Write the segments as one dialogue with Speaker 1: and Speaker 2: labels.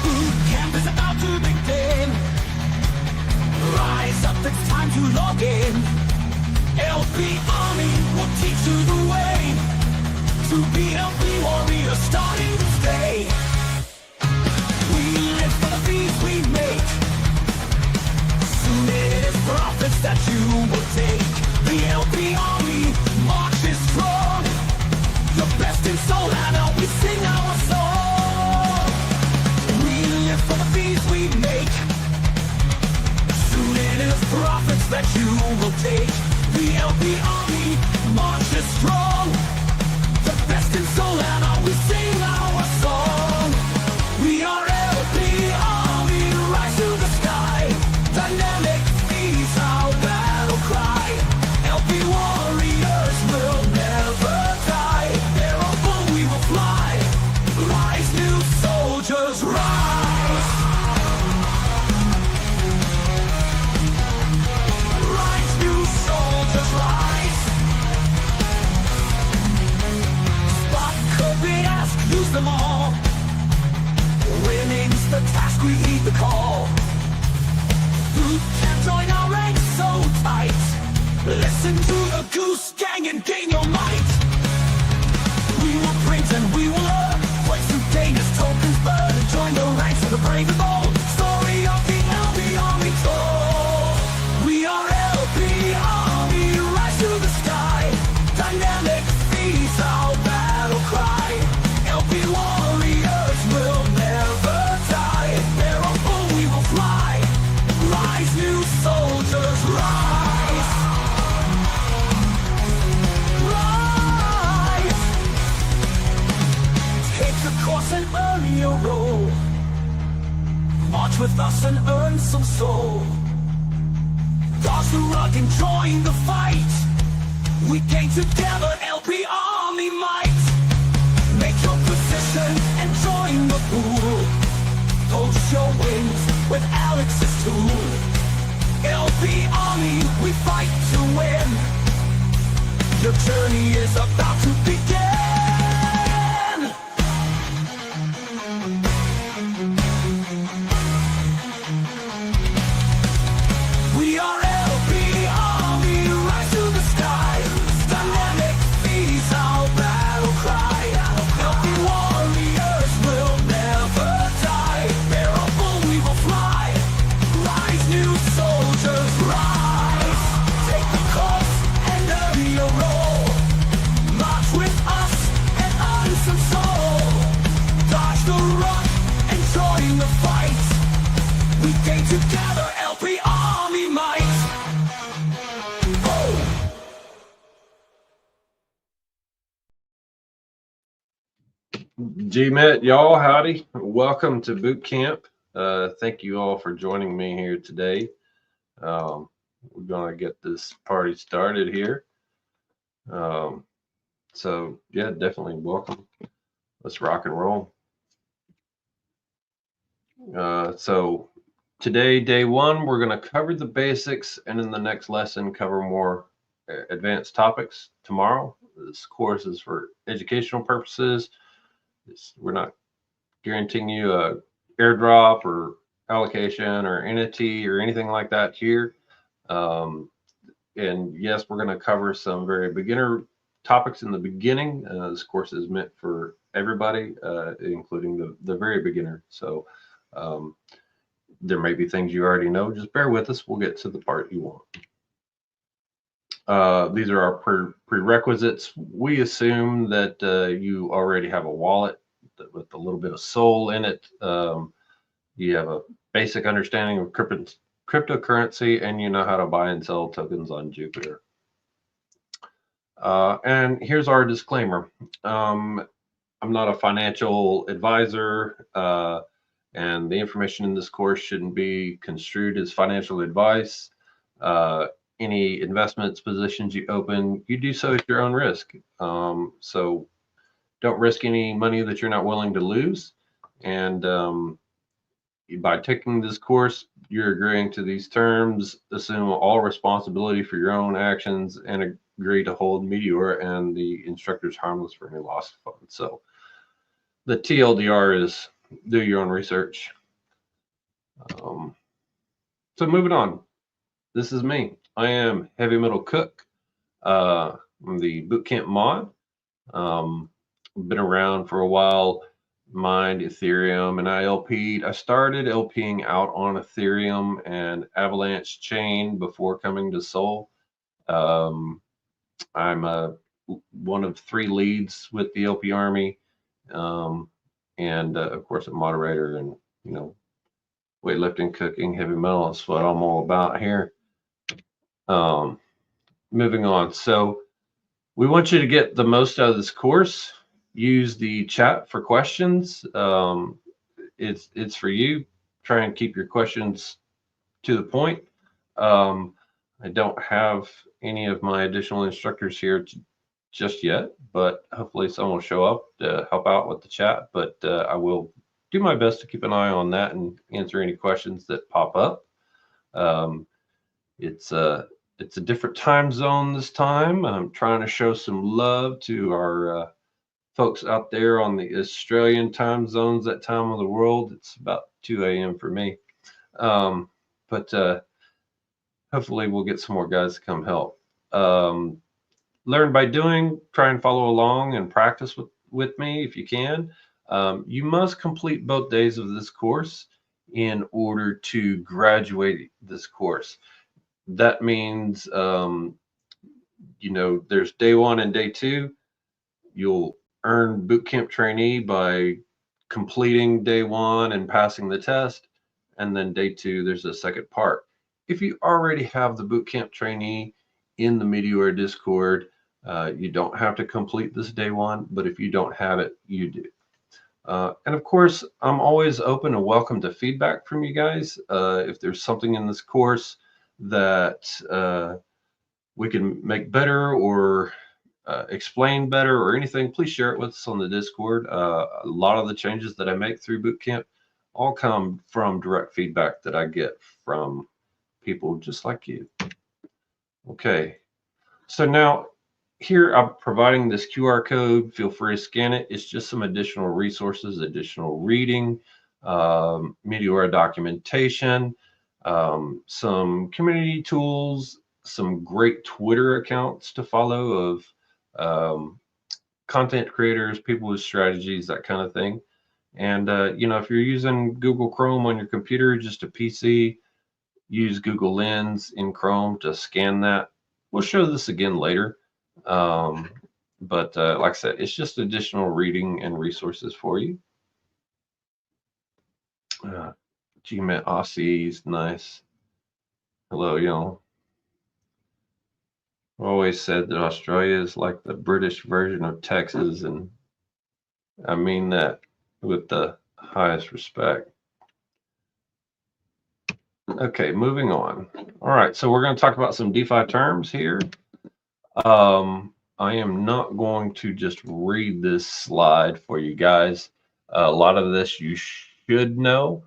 Speaker 1: Bootcamp is about to begin. Rise up, it's time to log in. LP Army will teach you the way to be LP warrior starting today. We live for the fees we make. Soon it is profits that you will take. The LP Army marches strong. The best in soul, and now we sing our song. We live for the fees we make. Soon it is profits that you will take. The LP Army marches strong. The best in soul, and now we sing our song. We are LP Army, rise to the sky. Dynamic fees, our battle cry. LP warriors will never die. They're on board, we will fly. Rise, new soldiers, rise. Rise, new soldiers, rise. Spot could be asked, use them all. Winning's the task, we heed the call. Bootcamp, join our ranks so tight. Listen to the goose gang and gain your might. We will print and we will earn. Points to gain as tokens burn. And join the ranks of the brave and bold. Story of the LP Army told. We are LP Army, rise to the sky. Dynamic fees, our battle cry. LP warriors will never die. They're on board, we will fly. Rise, new soldiers, rise. Rise. Take the course and earn your role. March with us and earn some soul. Dodge the rug and join the fight. We gain together LP Army might. Make your position and join the pool. Post your wings with Alex's tool. LP Army, we fight to win. Your journey is about to begin. We are LP Army, rise to the sky. Dynamic fees, our battle cry. LP warriors will never die. They're on board, we will fly. Rise, new soldiers, rise. Take the course and earn your role. March with us and earn some soul. Dodge the rug and join the fight. We gain together LP Army might.
Speaker 2: GMet, y'all, howdy. Welcome to boot camp. Thank you all for joining me here today. We're going to get this party started here. So, yeah, definitely welcome. Let's rock and roll. So today, day one, we're going to cover the basics, and in the next lesson, cover more advanced topics. Tomorrow, this course is for educational purposes. We're not guaranteeing you a airdrop or allocation or entity or anything like that here. And yes, we're going to cover some very beginner topics in the beginning. This course is meant for everybody, including the very beginner. So there may be things you already know. Just bear with us. We'll get to the part you want. These are our prerequisites. We assume that you already have a wallet with a little bit of soul in it. You have a basic understanding of cryptocurrency, and you know how to buy and sell tokens on Jupiter. And here's our disclaimer. I'm not a financial advisor, and the information in this course shouldn't be construed as financial advice. Any investments positions you open, you do so at your own risk. So don't risk any money that you're not willing to lose. And by taking this course, you're agreeing to these terms, assume all responsibility for your own actions, and agree to hold Meteora and the instructor's harmless for any loss of funds. So the TLDR is do your own research. So moving on, this is me. I am Heavy Metal Cook. I'm the Bootcamp mod. Been around for a while, mined Ethereum, and I started LPing out on Ethereum and Avalanche Chain before coming to Sol. I'm one of 3 leads with the LP Army, and of course a moderator, and weightlifting, cooking, heavy metal is what I'm all about here. Moving on, so we want you to get the most out of this course. Use the chat for questions. It's for you. Try and keep your questions to the point. I don't have any of my additional instructors here just yet, but hopefully someone will show up to help out with the chat. But I will do my best to keep an eye on that and answer any questions that pop up. It's a different time zone this time. I'm trying to show some love to our folks out there on the Australian time zones, that time of the world. It's about 2 a.m. for me. But hopefully we'll get some more guys to come help. Learn by doing. Try and follow along and practice with me if you can. You must complete both days of this course in order to graduate this course. That means, there's day 1 and day 2. You'll earn bootcamp trainee by completing day 1 and passing the test. And then day 2, there's a second part. If you already have the bootcamp trainee in the Meteora Discord, you don't have to complete this day 1, but if you don't have it, you do. And of course, I'm always open and welcome to feedback from you guys. If there's something in this course that we can make better or explain better or anything, please share it with us on the Discord. A lot of the changes that I make through Bootcamp all come from direct feedback that I get from people just like you. Okay, so now here I'm providing this QR code. Feel free to scan it. It's just some additional resources, additional reading, Meteora documentation, some community tools, some great Twitter accounts to follow of content creators, people with strategies, that kind of thing. And if you're using Google Chrome on your computer, just a PC, use Google Lens in Chrome to scan that. We'll show this again later. But like I said, it's just additional reading and resources for you. GMET Aussies, nice. Hello, y'all. I've always said that Australia is like the British version of Texas, and I mean that with the highest respect. Okay, moving on. All right, so we're going to talk about some DeFi terms here. I am not going to just read this slide for you guys. A lot of this you should know.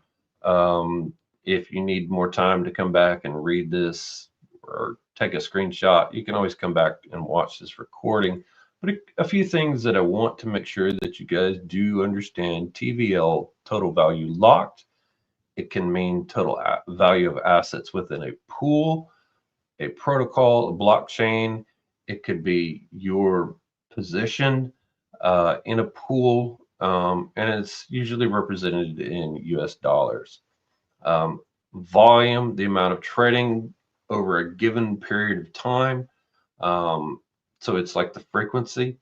Speaker 2: If you need more time to come back and read this or take a screenshot, you can always come back and watch this recording. But a few things that I want to make sure that you guys do understand. TVL, total value locked. It can mean total value of assets within a pool, a protocol, a blockchain. It could be your position in a pool, and it's usually represented in US dollars. Volume, the amount of trading over a given period of time. So it's like the frequency.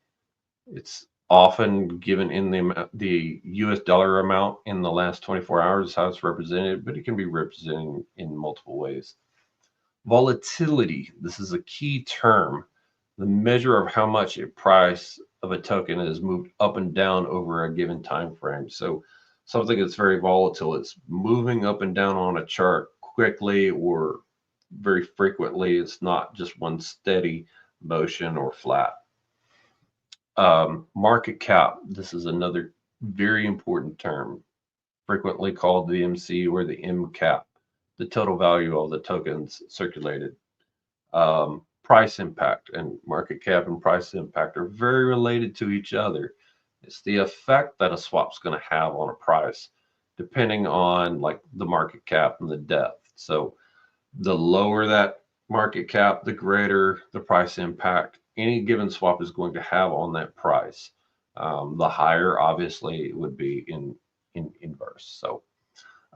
Speaker 2: It's often given in the US dollar amount in the last 24 hours is how it's represented, but it can be represented in multiple ways. Volatility, this is a key term, the measure of how much a price of a token has moved up and down over a given time frame. So something that's very volatile, it's moving up and down on a chart quickly or very frequently. It's not just one steady motion or flat. Market cap, this is another very important term, frequently called the MC or the M cap, the total value of the tokens circulated. price impact, and market cap and price impact are very related to each other. It's the effect that a swap's going to have on a price, depending on like the market cap and the depth. So the lower that market cap, the greater the price impact any given swap is going to have on that price. The higher, obviously, it would be in inverse. So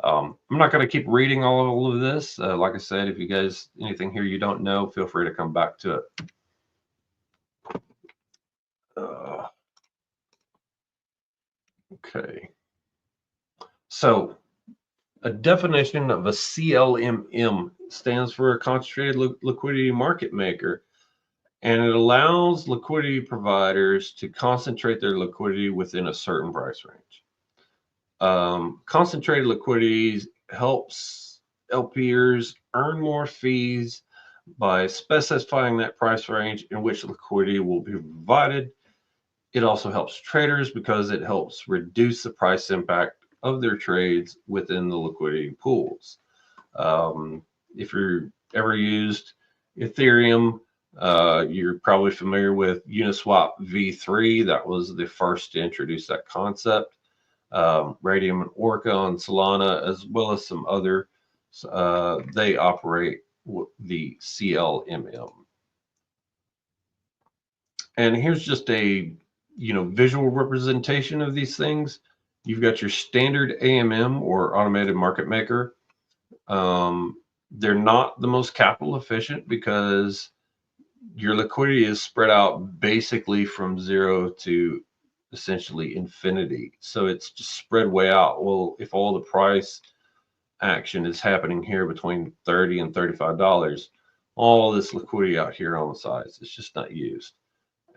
Speaker 2: I'm not going to keep reading all of this. Like I said, if you guys anything here you don't know, feel free to come back to it. Okay. So a definition of a CLMM stands for a concentrated liquidity market maker, and it allows liquidity providers to concentrate their liquidity within a certain price range. Concentrated liquidity helps LPers earn more fees by specifying that price range in which liquidity will be provided. It also helps traders because it helps reduce the price impact of their trades within the liquidity pools. If you're ever used Ethereum, you're probably familiar with Uniswap v3. That was the first to introduce that concept. Radium and Orca on Solana, as well as some other, they operate the CLMM. And here's just a visual representation of these things. You've got your standard AMM, or automated market maker. They're not the most capital efficient because your liquidity is spread out basically from 0 to essentially infinity. So it's just spread way out. Well, if all the price action is happening here between $30 and $35, all this liquidity out here on the sides, it's just not used.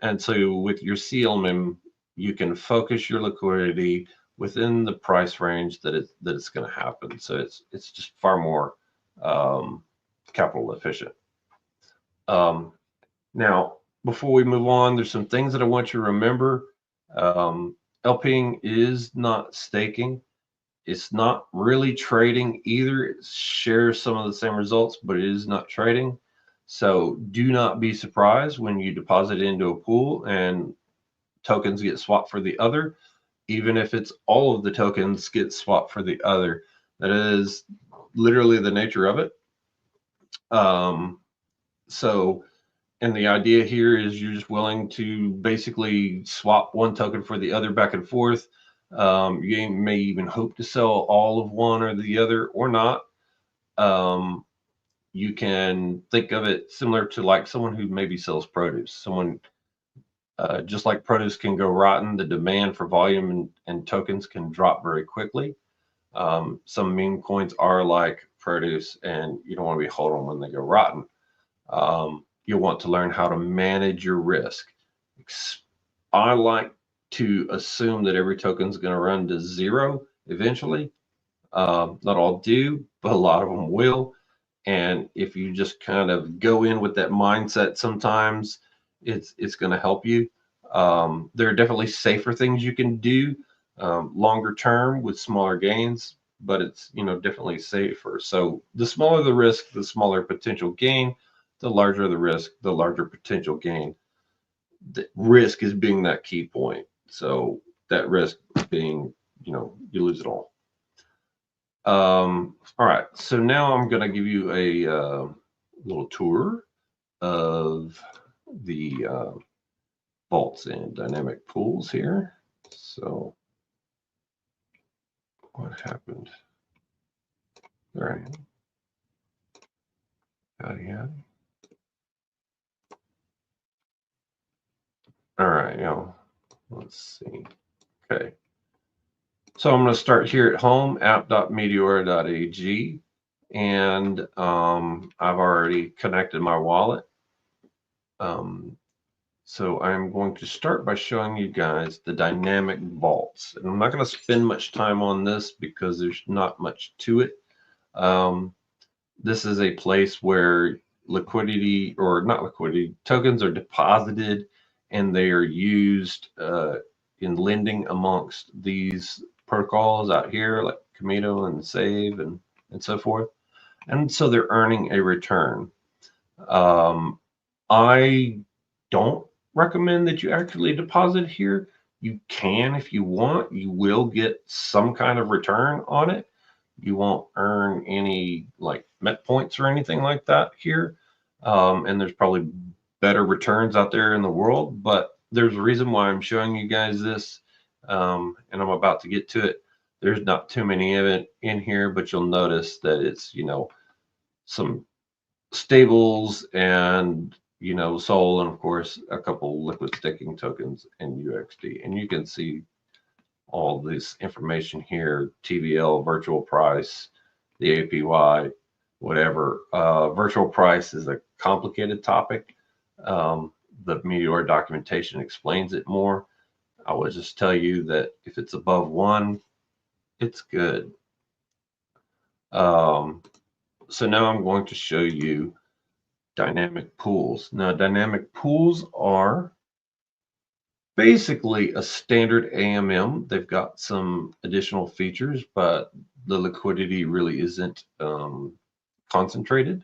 Speaker 2: And so with your CLMM, you can focus your liquidity within the price range that it's going to happen. So it's just far more capital efficient. Now, before we move on, there's some things that I want you to remember. LPing is not staking. It's not really trading either. It shares some of the same results, but it is not trading. So do not be surprised when you deposit it into a pool and tokens get swapped for the other, even if it's all of the tokens get swapped for the other. That is literally the nature of it. And the idea here is you're just willing to basically swap one token for the other back and forth. You may even hope to sell all of one or the other or not. You can think of it similar to like someone who maybe sells produce. Someone, just like produce can go rotten, the demand for volume and tokens can drop very quickly. Some meme coins are like produce, and you don't want to be holding when they go rotten. You'll want to learn how to manage your risk. I like to assume that every token is going to run to 0 eventually. Not all do, but a lot of them will. And if you just kind of go in with that mindset, sometimes it's going to help you. There are definitely safer things you can do longer term with smaller gains, but it's definitely safer. So the smaller the risk, the smaller potential gain. The larger the risk, the larger potential gain. The risk is being that key point. So that risk being, you lose it all. All right. So now I'm going to give you a little tour of the vaults and dynamic pools here. So what happened? All right. Howdy. All right, now let's see. Okay, so I'm going to start here at home, app.meteora.ag, and I've already connected my wallet. So I'm going to start by showing you guys the dynamic vaults, and I'm not going to spend much time on this because there's not much to it. This is a place where liquidity, or not liquidity, tokens are deposited, and they are used in lending amongst these protocols out here like Kamito and Save and so forth. And so they're earning a return. I don't recommend that you actually deposit here. You can if you want. You will get some kind of return on it. You won't earn any like Met points or anything like that here. And there's probably better returns out there in the world, but there's a reason why I'm showing you guys this. And I'm about to get to it. There's not too many of it in here, but you'll notice that it's, some stables and, Sol, and of course, a couple liquid staking tokens and UXD. And you can see all this information here, TVL, virtual price, the APY, whatever. Virtual price is a complicated topic. The Meteora documentation explains it more. I will just tell you that if it's above 1, it's good. So now I'm going to show you dynamic pools. Now, dynamic pools are basically a standard AMM. They've got some additional features, but the liquidity really isn't concentrated.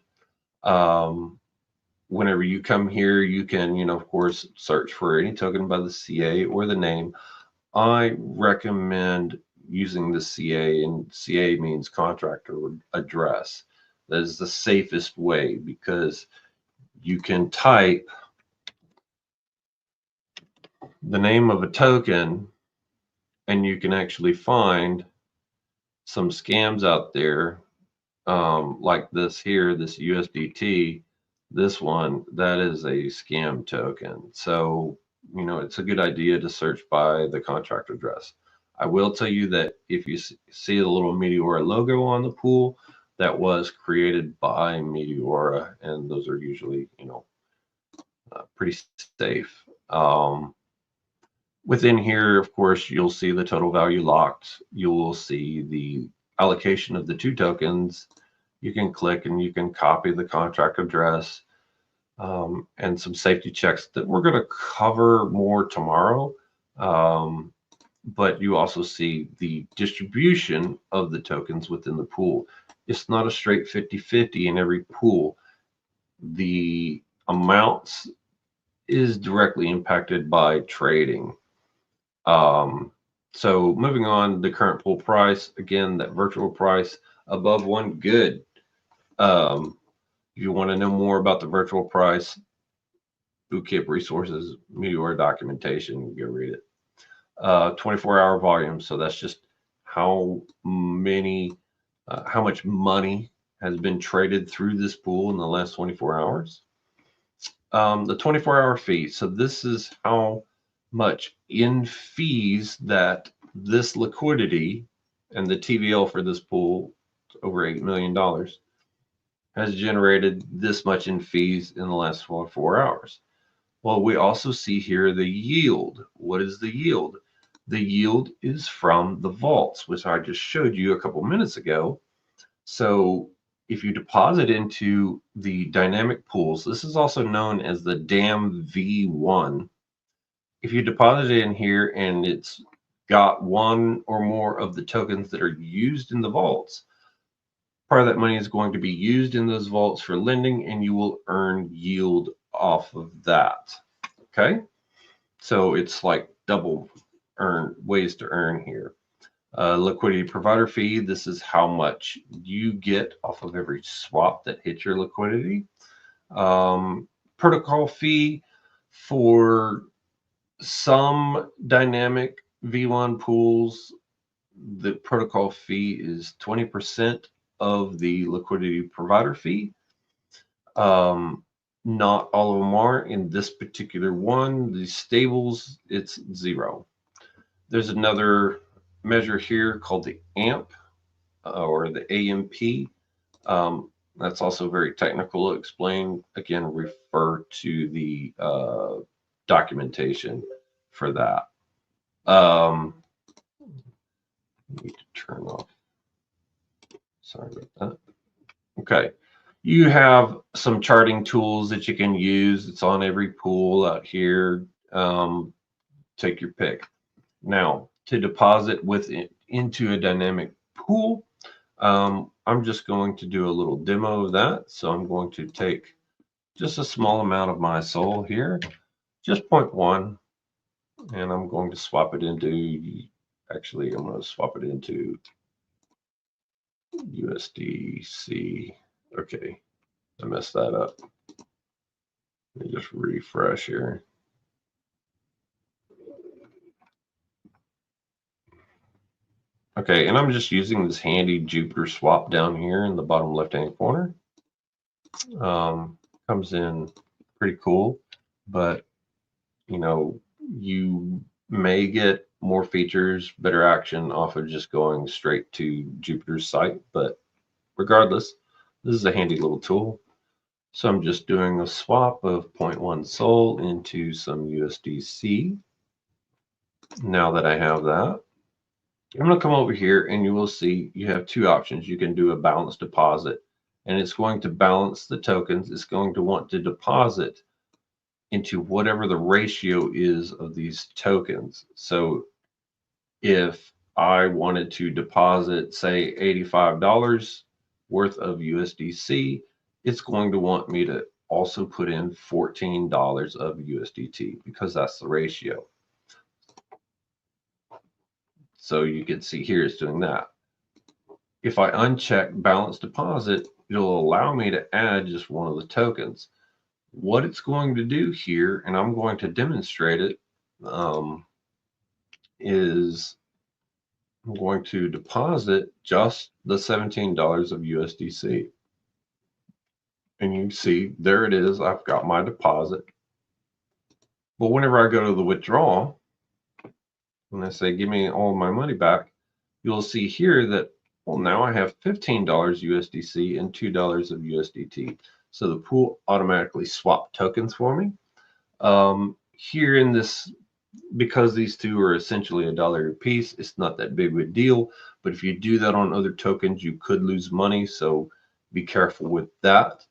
Speaker 2: Whenever you come here, you can, of course, search for any token by the CA or the name. I recommend using the CA, and CA means contractor address. That is the safest way because you can type the name of a token and you can actually find some scams out there, like this here, this USDT, this one, that is a scam token. So, it's a good idea to search by the contract address. I will tell you that if you see the little Meteora logo on the pool, that was created by Meteora, and those are usually, pretty safe. Within here, of course, you'll see the total value locked. You will see the allocation of the 2 tokens. You can click and you can copy the contract address, and some safety checks that we're going to cover more tomorrow. But you also see the distribution of the tokens within the pool. It's not a straight 50-50 in every pool. The amounts is directly impacted by trading. So moving on, the current pool price, again, that virtual price above 1, good. If you want to know more about the virtual price, Bootcamp resources, Meteora documentation, go read it. 24-hour volume. So that's just how much money has been traded through this pool in the last 24 hours. The 24-hour fee. So this is how much in fees that this liquidity and the TVL for this pool, over $8 million, has generated this much in fees in the last 24 hours. Well, we also see here the yield. What is the yield? The yield is from the vaults, which I just showed you a couple minutes ago. So if you deposit into the dynamic pools, this is also known as the DAM V1. If you deposit in here and it's got 1 or more of the tokens that are used in the vaults, part of that money is going to be used in those vaults for lending, and you will earn yield off of that. Okay, so it's like double ways to earn here. Liquidity provider fee, this is how much you get off of every swap that hits your liquidity. Protocol fee, for some dynamic V1 pools, the protocol fee is 20% of the liquidity provider fee. Not all of them are. In this particular one, the stables, it's 0. There's another measure here called the AMP, or the AMP. That's also very technical to explain. Again, refer to the documentation for that. Need to turn off. Sorry about that. Okay. You have some charting tools that you can use. It's on every pool out here. Take your pick. Now, to deposit into a dynamic pool, I'm just going to do a little demo of that. So I'm going to take just a small amount of my SOL here, just 0.1, and I'm going to swap it into, actually, I'm going to swap it into USDC. Okay, I messed that up. Let me just refresh here. Okay, and I'm just using this handy Jupiter swap down here in the bottom left-hand corner. Comes in pretty cool, but you know, you may get more features, better action off of just going straight to Jupiter's site. But regardless, this is a handy little tool. So I'm just doing a swap of 0.1 SOL into some USDC. Now that I have that, I'm going to come over here and you will see you have two options. You can do a balance deposit, and it's going to balance the tokens. It's going to want to deposit into whatever the ratio is of these tokens. So if I wanted to deposit, say, $85 worth of USDC, it's going to want me to also put in $14 of USDT because that's the ratio. So you can see here it's doing that. If I uncheck balance deposit, it'll allow me to add just one of the tokens. What it's going to do here, and I'm going to demonstrate it, is I'm going to deposit just the $17 of USDC. And you see, there it is. I've got my deposit. But whenever I go to the withdrawal, and I say, give me all my money back, you'll see here that, well, now I have $15 USDC and $2 of USDT. So the pool automatically swapped tokens for me. Here in this, because these two are essentially $1 a piece, it's not that big of a deal. But if you do that on other tokens, you could lose money. So be careful with that.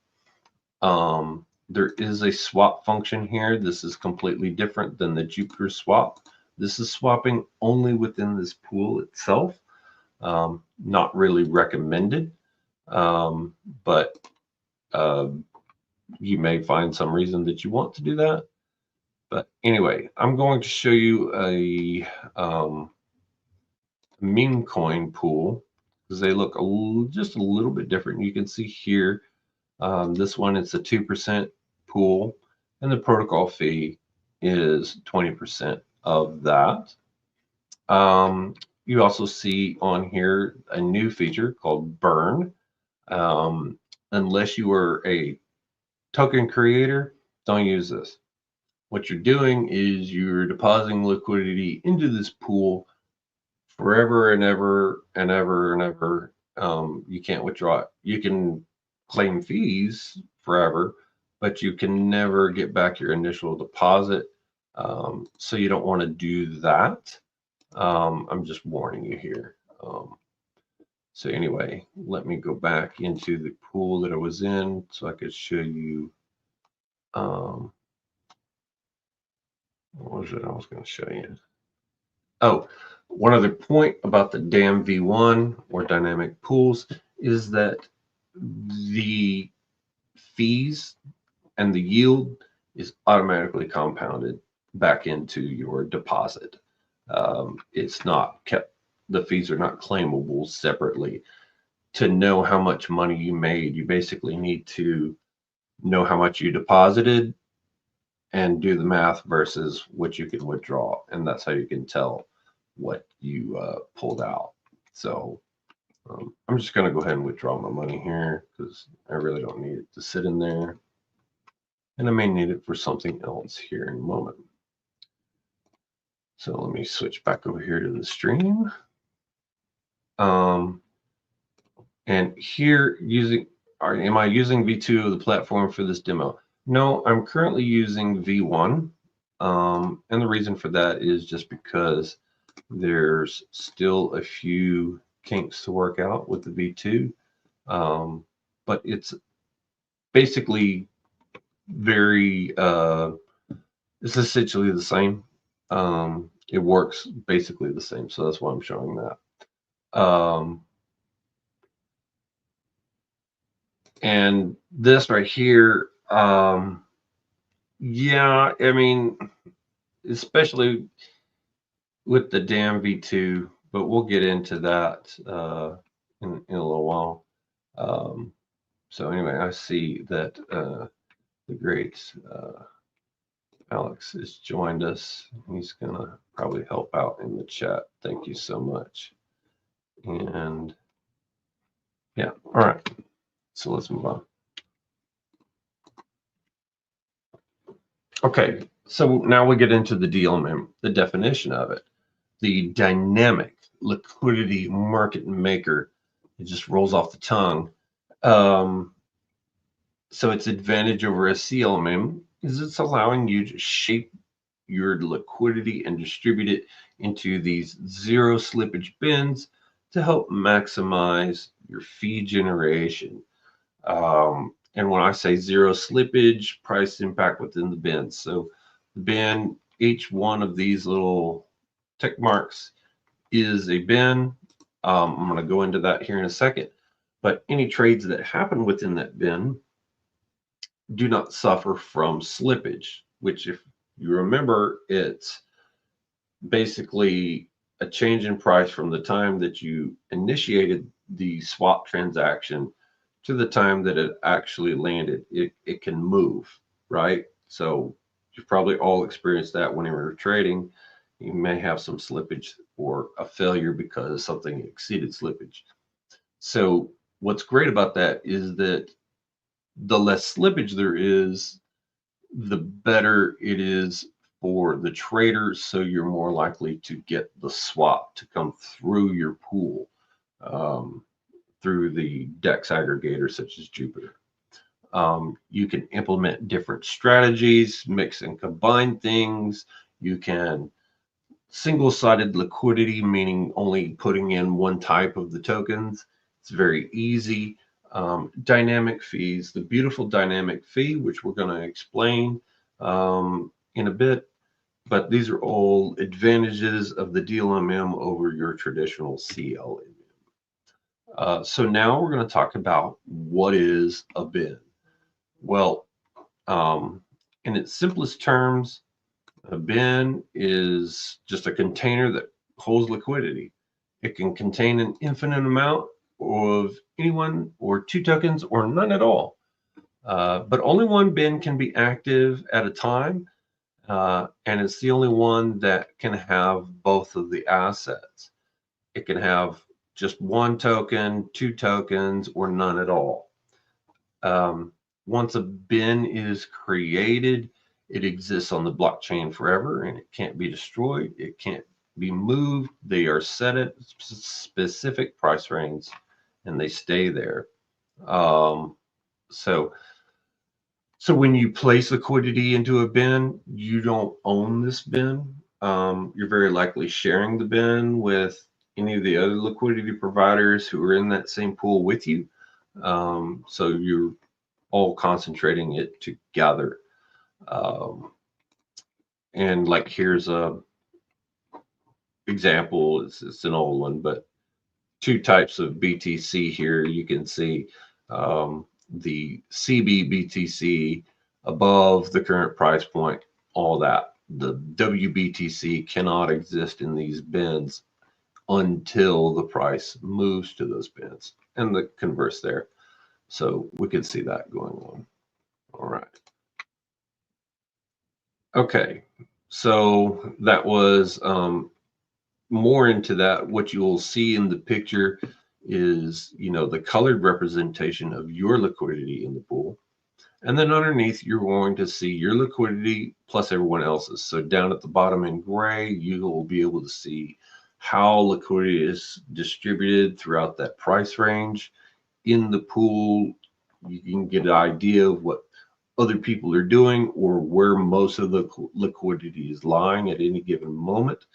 Speaker 2: There is a swap function here. This is completely different than the Jupiter swap. This is swapping only within this pool itself. Not really recommended, but you may find some reason that you want to do that. But anyway, I'm going to show you a meme coin pool because they look just a little bit different. You can see here, this one, it's a 2% pool, and the protocol fee is 20% of that. You also see on here a new feature called Burn. Unless you are a token creator, don't use this. What you're doing is you're depositing liquidity into this pool forever and ever and ever and ever. You can't withdraw it. You can claim fees forever, but you can never get back your initial deposit. So you don't want to do that. I'm just warning you here. So anyway, let me go back into the pool that I was in so I could show you. What was it I was going to show you? Oh, one other point about the damn V1 or dynamic pools is that the fees and the yield is automatically compounded back into your deposit. It's not kept, the fees are not claimable separately. To know how much money you made, you basically need to know how much you deposited and do the math versus what you can withdraw. And that's how you can tell what you pulled out. So I'm just going to go ahead and withdraw my money here because I really don't need it to sit in there. And I may need it for something else here in a moment. So let me switch back over here to the stream. And here, am I using V2 of the platform for this demo? No, I'm currently using V1. And the reason for that is just because there's still a few kinks to work out with the V2. But it's basically very, it's essentially the same. It works basically the same. So that's why I'm showing that. And this right here, Yeah, I mean, especially with the damn V2, but we'll get into that in a little while. So anyway, I see that the great Alex has joined us. He's gonna probably help out in the chat. Thank you so much. And yeah, all right. So let's move on. Okay, so now we get into the DLMM, the definition of it. The dynamic liquidity market maker. It just rolls off the tongue. So its advantage over a CLMM is it's allowing you to shape your liquidity and distribute it into these zero slippage bins to help maximize your fee generation. And when I say zero slippage, price impact within the bin. So the bin, each one of these little tick marks is a bin. I'm going to go into that here in a second. But any trades that happen within that bin do not suffer from slippage, which, if you remember, it's basically a change in price from the time that you initiated the swap transaction to the time that it actually landed. It can move, right? So you've probably all experienced that when you're trading. You may have some slippage or a failure because something exceeded slippage. So what's great about that is that the less slippage there is, the better it is for the trader. So you're more likely to get the swap to come through your pool through the DEX aggregator such as Jupiter. You can implement different strategies, mix and combine things. You can single-sided liquidity, meaning only putting in one type of the tokens. It's very easy. Dynamic fees, the beautiful dynamic fee, which we're going to explain in a bit, but these are all advantages of the DLMM over your traditional CLMM. So now we're going to talk about what is a bin. Well, in its simplest terms, a bin is just a container that holds liquidity. It can contain an infinite amount of any one or two tokens or none at all. But only one bin can be active at a time, and it's the only one that can have both of the assets. It can have just one token, two tokens, or none at all. Once a bin is created, it exists on the blockchain forever and it can't be destroyed. It can't be moved. They are set at specific price range and they stay there. So when you place liquidity into a bin, you don't own this bin. You're very likely sharing the bin with any of the other liquidity providers who are in that same pool with you. So you're all concentrating it together. And like here's a example. It's an old one, but two types of BTC here. You can see the CB BTC above the current price point, all that. The WBTC cannot exist in these bins until the price moves to those bins, and the converse there. So we can see that going on. All right. Okay, so that was more into that. What you'll see in the picture is, the colored representation of your liquidity in the pool. And then underneath, you're going to see your liquidity plus everyone else's. So down at the bottom in gray, you will be able to see how liquidity is distributed throughout that price range. In the pool, you can get an idea of what other people are doing or where most of the liquidity is lying at any given moment.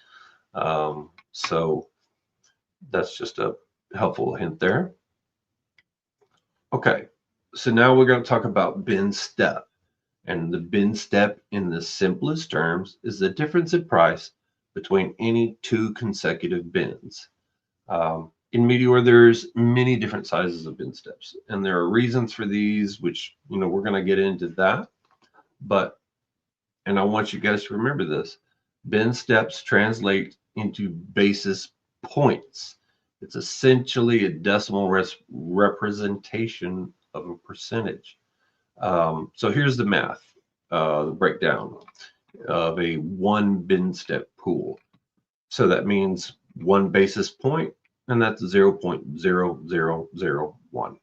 Speaker 2: So that's just a helpful hint there. Okay, so now we're going to talk about bin step. And the bin step, in the simplest terms, is the difference in price between any two consecutive bins. in Meteor, there's many different sizes of bin steps, and there are reasons for these, which, you know, we're going to get into that. But, and I want you guys to remember this, bin steps translate into basis points. It's essentially a decimal representation of a percentage. So here's the math, the breakdown of a 1 bin step pool. So that means 1 basis point, and that's 0.0001.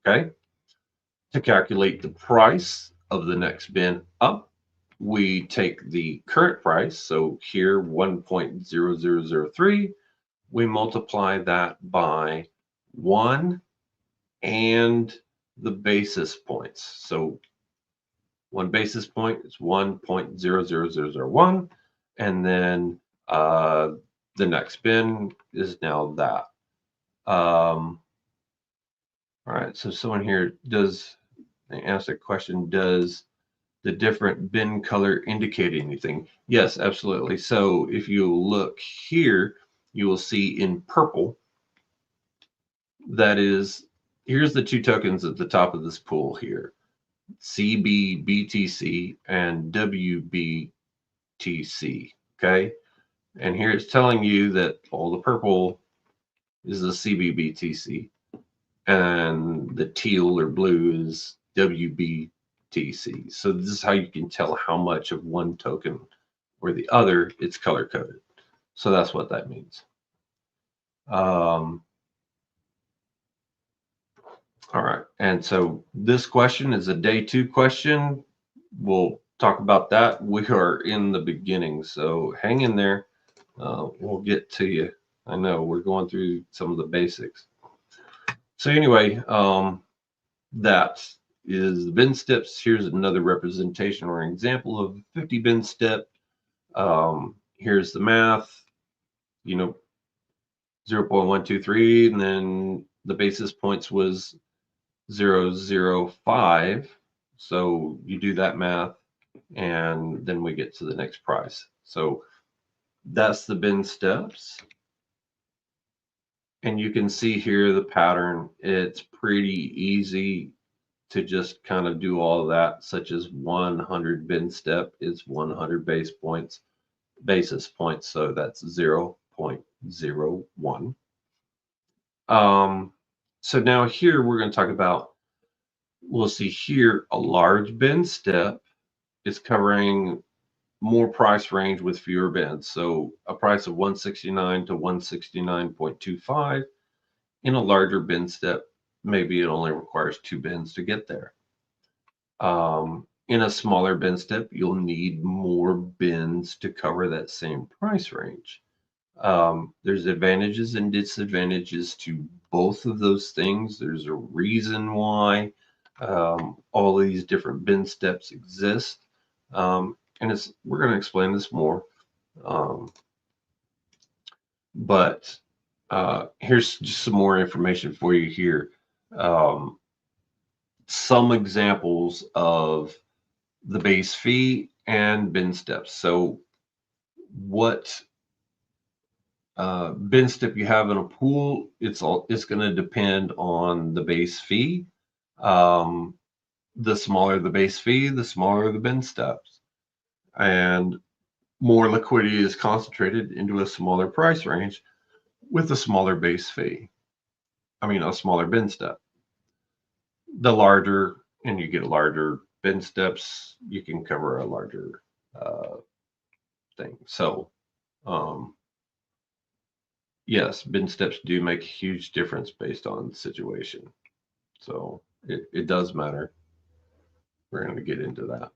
Speaker 2: Okay. To calculate the price of the next bin up, we take the current price. So here 1.0003, we multiply that by 1 and the basis points. So 1 basis point is 1.00001, and then the next bin is now that. All right, so someone here ask a question, does the different bin color indicate anything? Yes, absolutely. So if you look here, you will see in purple, that is, here's the 2 tokens at the top of this pool here, CBBTC and WBTC, okay? And here it's telling you that all the purple is the CBBTC and the teal or blue is WBTC. So this is how you can tell how much of one token or the other it's color coded. So that's what that means. All right, and so this question is a day 2 question. We'll talk about that. We are in the beginning, so hang in there. We'll get to you. I know we're going through some of the basics. So anyway, that is the bin steps. Here's another representation or an example of 50 bin step. Here's the math, you know, 0.123, and then the basis points was 0.005. So you do that math, and then we get to the next price. So that's the bin steps. And you can see here the pattern. It's pretty easy to just kind of do all of that, such as 100 bin step is 100 basis points. So that's 0.01. So now here we're going to talk about, we'll see here a large bin step is covering more price range with fewer bins. So a price of 169 to 169.25 in a larger bin step, maybe it only requires 2 bins to get there. In a smaller bin step, you'll need more bins to cover that same price range. There's advantages and disadvantages to both of those things. There's a reason why all these different bin steps exist. And we're going to explain this more. But here's just some more information for you here. Some examples of the base fee and bin steps. So what bin step you have in a pool, it's going to depend on the base fee. The smaller the base fee, the smaller the bin steps, and more liquidity is concentrated into a smaller price range with a smaller base fee. I mean, a smaller bin step. The larger, and you get larger bin steps, you can cover a larger thing. So yes, bin steps do make a huge difference based on the situation. So it does matter. We're going to get into that.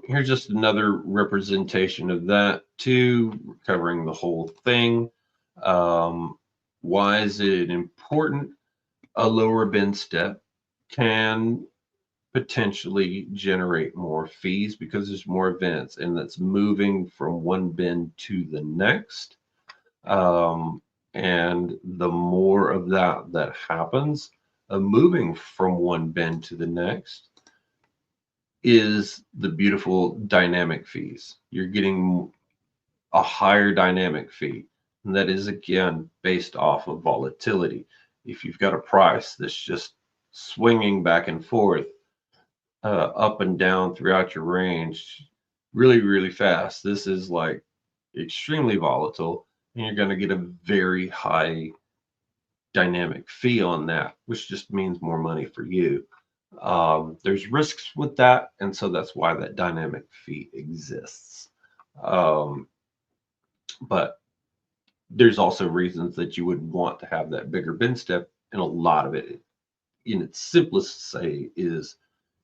Speaker 2: Here's just another representation of that too, covering the whole thing. Why is it important? A lower bin step can potentially generate more fees because there's more events, and that's moving from one bin to the next. And the more of that happens, moving from one bin to the next, is the beautiful dynamic fees. You're getting a higher dynamic fee. And that is, again, based off of volatility. If you've got a price that's just swinging back and forth, up and down throughout your range really, really fast, this is like extremely volatile, and you're going to get a very high dynamic fee on that, which just means more money for you. There's risks with that, and so that's why that dynamic fee exists. But there's also reasons that you would want to have that bigger bin step, and a lot of it, in its simplest say, is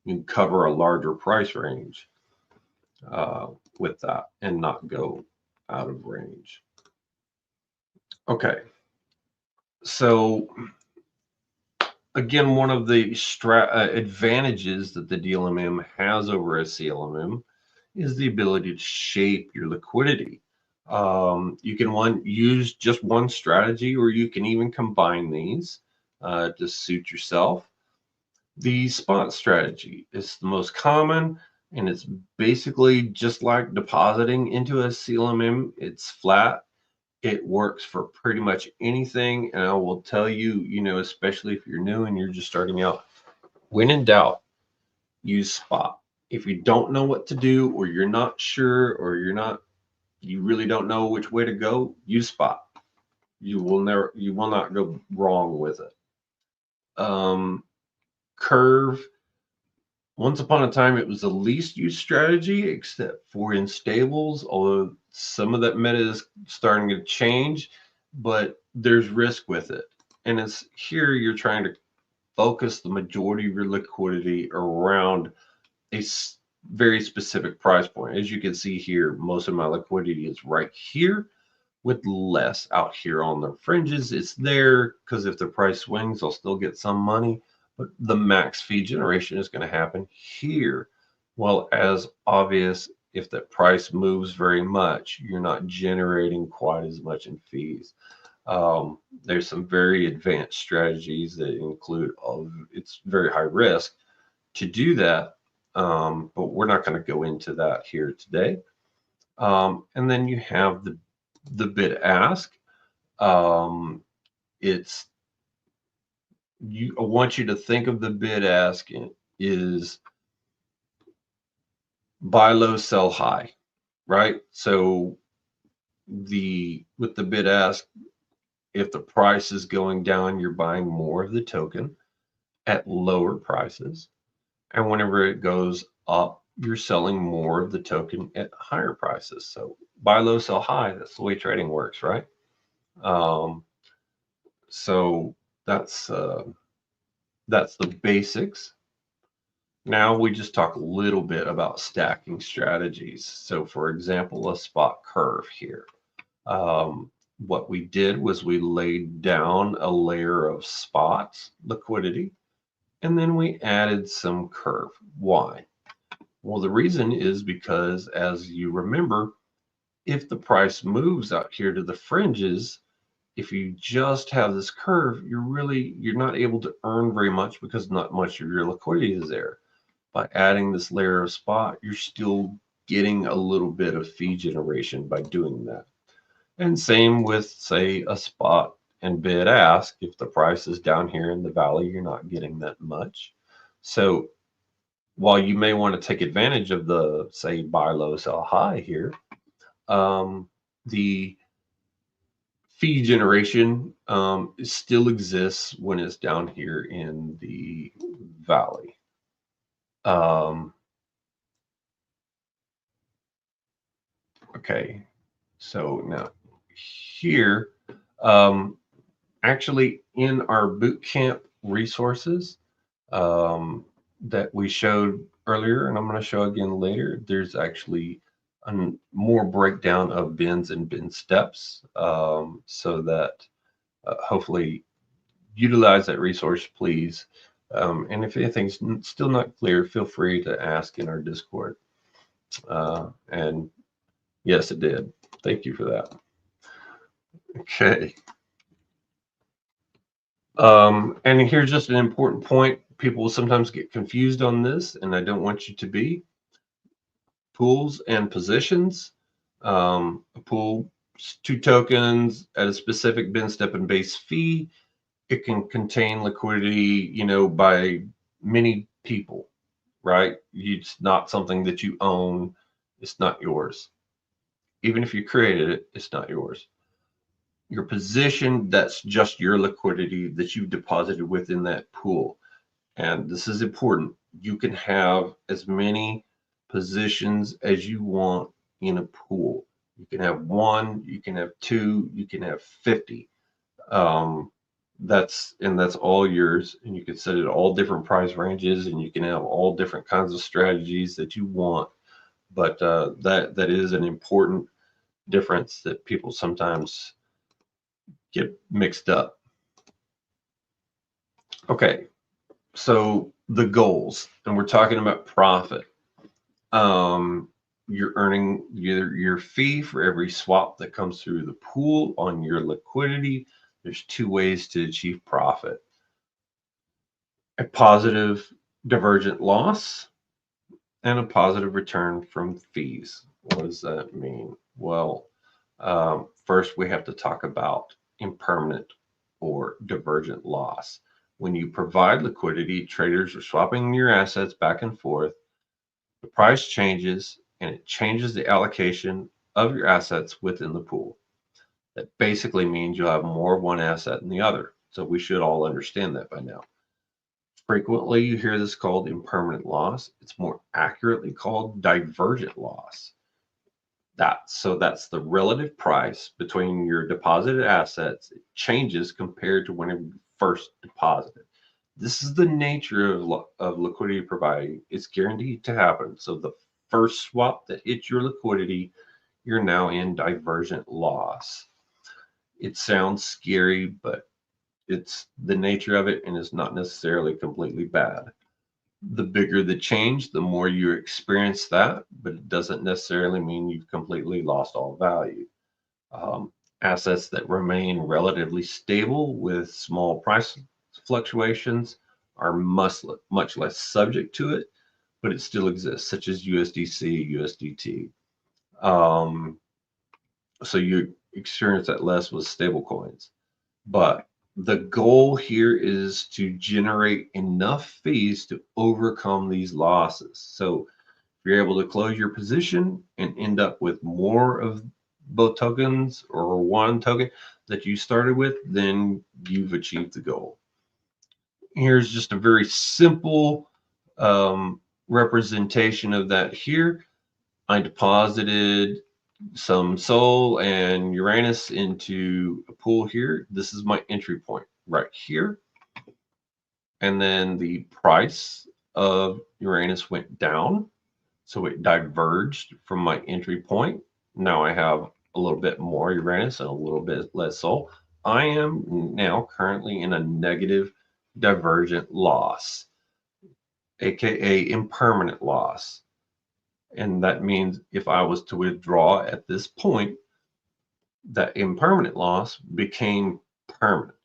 Speaker 2: you can cover a larger price range with that and not go out of range. Okay, so again, one of the advantages that the DLMM has over a CLMM is the ability to shape your liquidity. You can use just one strategy, or you can even combine these to suit yourself. The spot strategy is the most common, and it's basically just like depositing into a CLMM. It's flat. It works for pretty much anything. And I will tell you, especially if you're new and you're just starting out, when in doubt, use spot. If you don't know what to do, or you're not sure, or you really don't know which way to go, use spot. You will not go wrong with it. Curve. Once upon a time, it was the least used strategy, except for in stables, although some of that meta is starting to change, but there's risk with it. And it's here you're trying to focus the majority of your liquidity around a very specific price point. As you can see here, most of my liquidity is right here, with less out here on the fringes. It's there because if the price swings, I'll still get some money. But the max fee generation is going to happen here. Well, as obvious, if the price moves very much, you're not generating quite as much in fees. There's some very advanced strategies that include, it's very high risk to do that, but we're not going to go into that here today. And then you have the bid ask. I want you to think of the bid ask is buy low, sell high, right? So with the bid ask, if the price is going down, you're buying more of the token at lower prices, and whenever it goes up, you're selling more of the token at higher prices. So buy low, sell high. That's the way trading works, right? So that's the basics. Now we just talk a little bit about stacking strategies. So for example, a spot curve here. What we did was we laid down a layer of spots liquidity, and then we added some curve. Why? Well, the reason is because, as you remember, if the price moves out here to the fringes, if you just have this curve, you're not able to earn very much because not much of your liquidity is there. By adding this layer of spot, you're still getting a little bit of fee generation by doing that. And same with, say, a spot and bid ask. If the price is down here in the valley, you're not getting that much. So while you may want to take advantage of the, say, buy low, sell high here, the fee generation still exists when it's down here in the valley. Okay, so now here, actually in our bootcamp resources that we showed earlier, and I'm going to show again later, there's actually a more breakdown of bins and bin steps, so that hopefully utilize that resource, please. And if anything's still not clear, feel free to ask in our Discord. And yes, it did. Thank you for that. Okay. And here's just an important point. People will sometimes get confused on this, and I don't want you to be. Pools and positions. A pool 2 tokens at a specific bin step and base fee. It can contain liquidity, by many people, right? It's not something that you own. It's not yours. Even if you created it, it's not yours. Your position, that's just your liquidity that you deposited within that pool. And this is important. You can have as many positions as you want in a pool. You can have 1, you can have 2, you can have 50. That's all yours, and you can set it all different price ranges, and you can have all different kinds of strategies that you want. But that is an important difference that people sometimes get mixed up. Okay, so the goals, and we're talking about profit. You're earning your fee for every swap that comes through the pool on your liquidity. There's 2 ways to achieve profit: a positive divergent loss and a positive return from fees. What does that mean? Well, first we have to talk about impermanent or divergent loss. When you provide liquidity, traders are swapping your assets back and forth. The price changes, and it changes the allocation of your assets within the pool. That basically means you'll have more of one asset than the other. So we should all understand that by now. Frequently, you hear this called impermanent loss. It's more accurately called divergent loss. That's the relative price between your deposited assets. It changes compared to when you first deposited. This is the nature of liquidity providing. It's guaranteed to happen. So the first swap that hits your liquidity, you're now in divergent loss. It sounds scary, but it's the nature of it, and it's not necessarily completely bad. The bigger the change, the more you experience that, but it doesn't necessarily mean you've completely lost all value. Assets that remain relatively stable with small price fluctuations are much less subject to it, but it still exists, such as USDC, USDT. So you experience that less with stable coins. But the goal here is to generate enough fees to overcome these losses. So if you're able to close your position and end up with more of both tokens or 1 token that you started with, then you've achieved the goal. Here's just a very simple representation of that here. I deposited some Sol and Uranus into a pool here. This is my entry point right here. And then the price of Uranus went down. So it diverged from my entry point. Now I have a little bit more Uranus and a little bit less Sol. I am now currently in a negative divergent loss, aka impermanent loss. And that means if I was to withdraw at this point, that impermanent loss became permanent.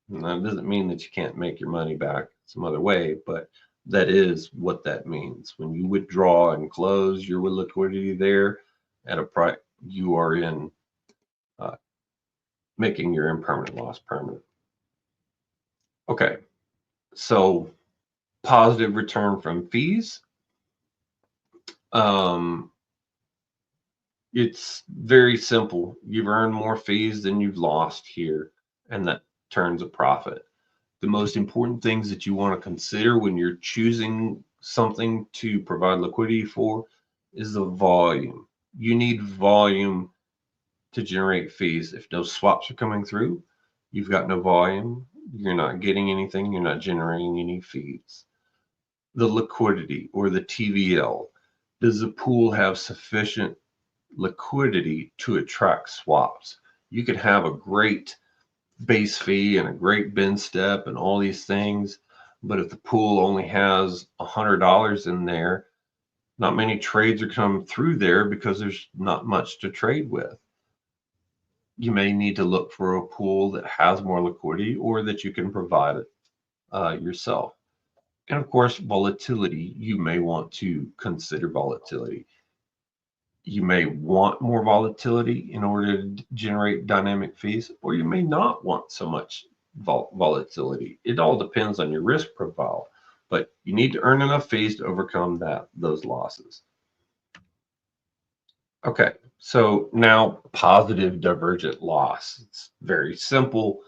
Speaker 2: And that doesn't mean that you can't make your money back some other way, but that is what that means. When you withdraw and close your liquidity there at a price, you are in making your impermanent loss permanent. Okay, so positive return from fees. It's very simple. You've earned more fees than you've lost here, and that turns a profit. The most important things that you want to consider when you're choosing something to provide liquidity for is the volume. You need volume to generate fees. If no swaps are coming through, you've got no volume, you're not getting anything, you're not generating any fees. The liquidity, or the TVL. Does the pool have sufficient liquidity to attract swaps? You could have a great base fee and a great bin step and all these things, but if the pool only has $100 in there, not many trades are coming through there because there's not much to trade with. You may need to look for a pool that has more liquidity, or that you can provide it yourself. And of course, volatility. You may want to consider volatility. You may want more volatility in order to generate dynamic fees, or you may not want so much volatility. It all depends on your risk profile, but you need to earn enough fees to overcome those losses. Okay, so now positive divergent loss. It's very simple.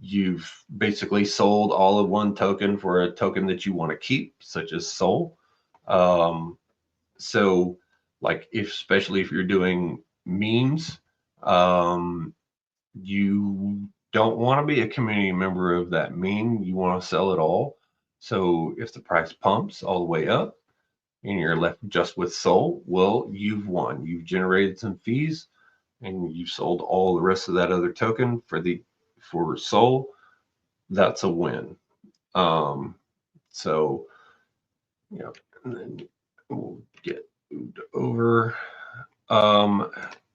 Speaker 2: You've basically sold all of one token for a token that you want to keep, such as SOL. So like especially if you're doing memes, you don't want to be a community member of that meme. You want to sell it all. So if the price pumps all the way up and you're left just with SOL, well, you've won. You've generated some fees and you've sold all the rest of that other token for SOL. That's a win. So and then we'll get moved over.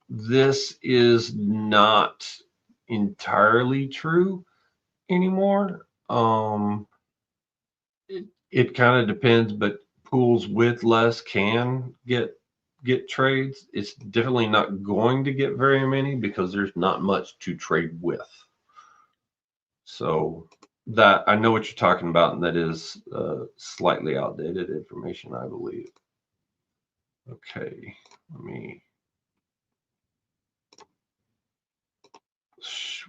Speaker 2: This is not entirely true anymore. It kind of depends, but pools with less can get trades. It's definitely not going to get very many because there's not much to trade with. So that I know what you're talking about, and that is slightly outdated information, I believe. Okay, let me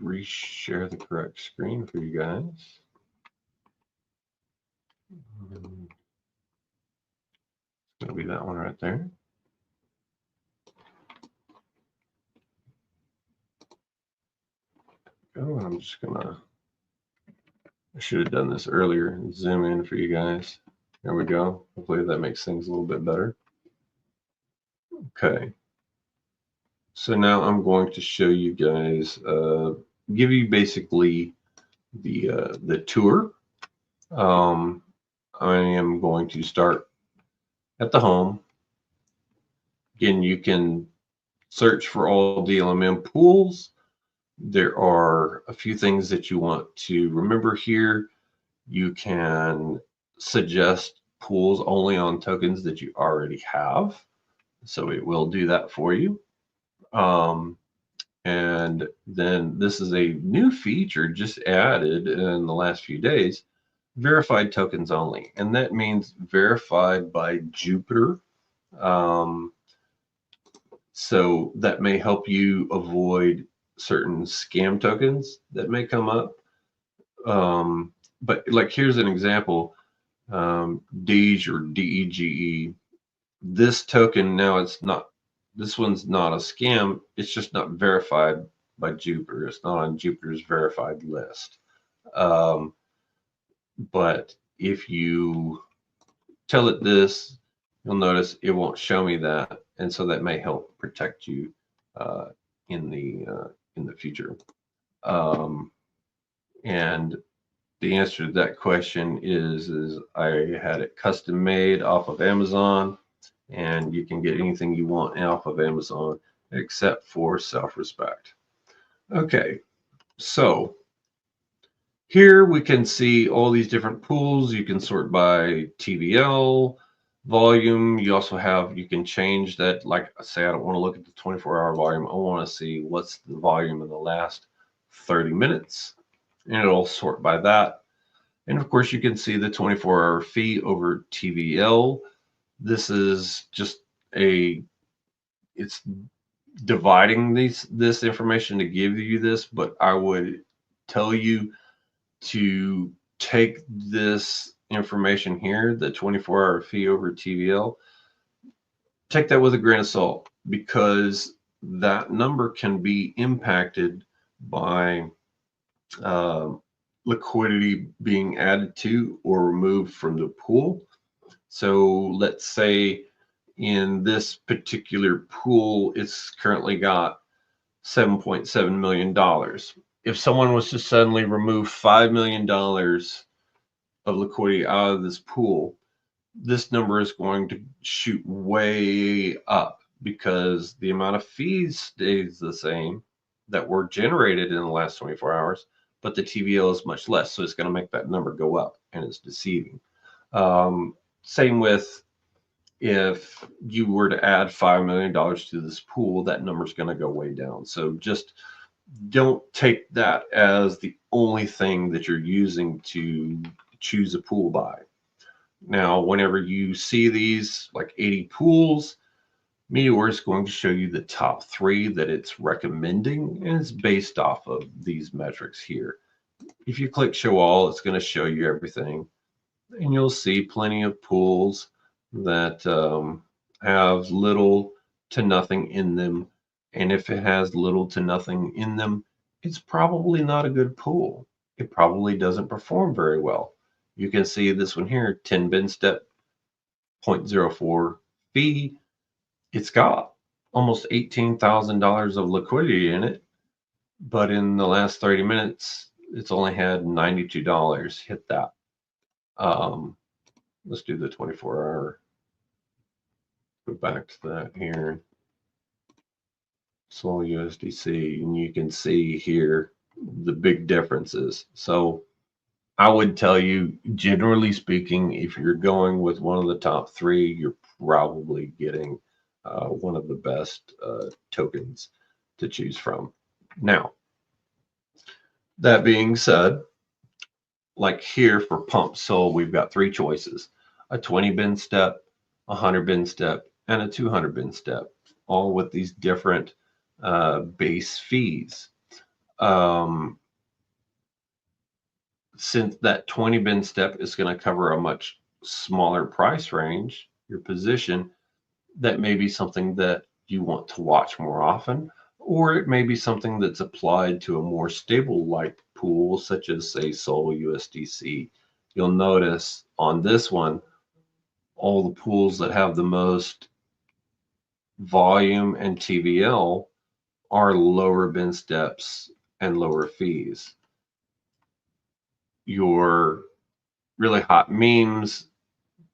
Speaker 2: reshare the correct screen for you guys. It's going to be that one right there. Oh, and I'm just gonna, I should have done this earlier and zoom in for you guys. There we go. Hopefully that makes things a little bit better. Okay. So now I'm going to show you guys, give you basically the tour. I am going to start at the home. Again, you can search for all DLMM pools. There are a few things that you want to remember here. You can suggest pools only on tokens that you already have. So it will do that for you. And then this is a new feature just added in the last few days, verified tokens only. And that means verified by Jupiter. So that may help you avoid certain scam tokens that may come up. But like here's an example, DEGE or DEGE. This token now it's not. This one's not a scam. It's just not verified by Jupiter. It's not on Jupiter's verified list. But if you tell it this, you'll notice it won't show me that, and so that may help protect you in the future. And the answer to that question is I had it custom made off of Amazon, and you can get anything you want off of Amazon except for self-respect. Okay, so here we can see all these different pools. You can sort by TVL, volume. You also have, you can change that. Like I say, I don't want to look at the 24-hour volume. I want to see what's the volume in the last 30 minutes. And it'll sort by that. And of course, you can see the 24-hour fee over TVL. This is just it's dividing this information to give you this, but I would tell you to take this information here, the 24-hour fee over TVL, take that with a grain of salt, because that number can be impacted by liquidity being added to or removed from the pool. So let's say in this particular pool, it's currently got $7.7 million. If someone was to suddenly remove $5 million of liquidity out of this pool, this number is going to shoot way up because the amount of fees stays the same that were generated in the last 24 hours, but the TVL is much less. So it's going to make that number go up, and it's deceiving. Same with if you were to add $5 million to this pool, that number's going to go way down. So just don't take that as the only thing that you're using to choose a pool by. Now, whenever you see these like 80 pools, Meteora is going to show you the top 3 that it's recommending, and it's based off of these metrics here. If you click show all, it's going to show you everything, and you'll see plenty of pools that have little to nothing in them. And if it has little to nothing in them, it's probably not a good pool. It probably doesn't perform very well. You can see this one here, 10 bin step, 0.04 fee. It's got almost $18,000 of liquidity in it, but in the last 30 minutes, it's only had $92 hit that. Let's do the 24-hour. Go back to that here. Sol USDC, and you can see here the big differences. So I would tell you, generally speaking, if you're going with one of the top 3, you're probably getting one of the best tokens to choose from. Now, that being said, like here for Pump Sol, we've got 3 choices: a 20 bin step, a 100 bin step, and a 200 bin step, all with these different base fees. Since that 20 bin step is going to cover a much smaller price range, your position, that may be something that you want to watch more often, or it may be something that's applied to a more stable like pool, such as say Sol USDC. You'll notice on this one, all the pools that have the most volume and TVL are lower bin steps and lower fees. Your really hot memes,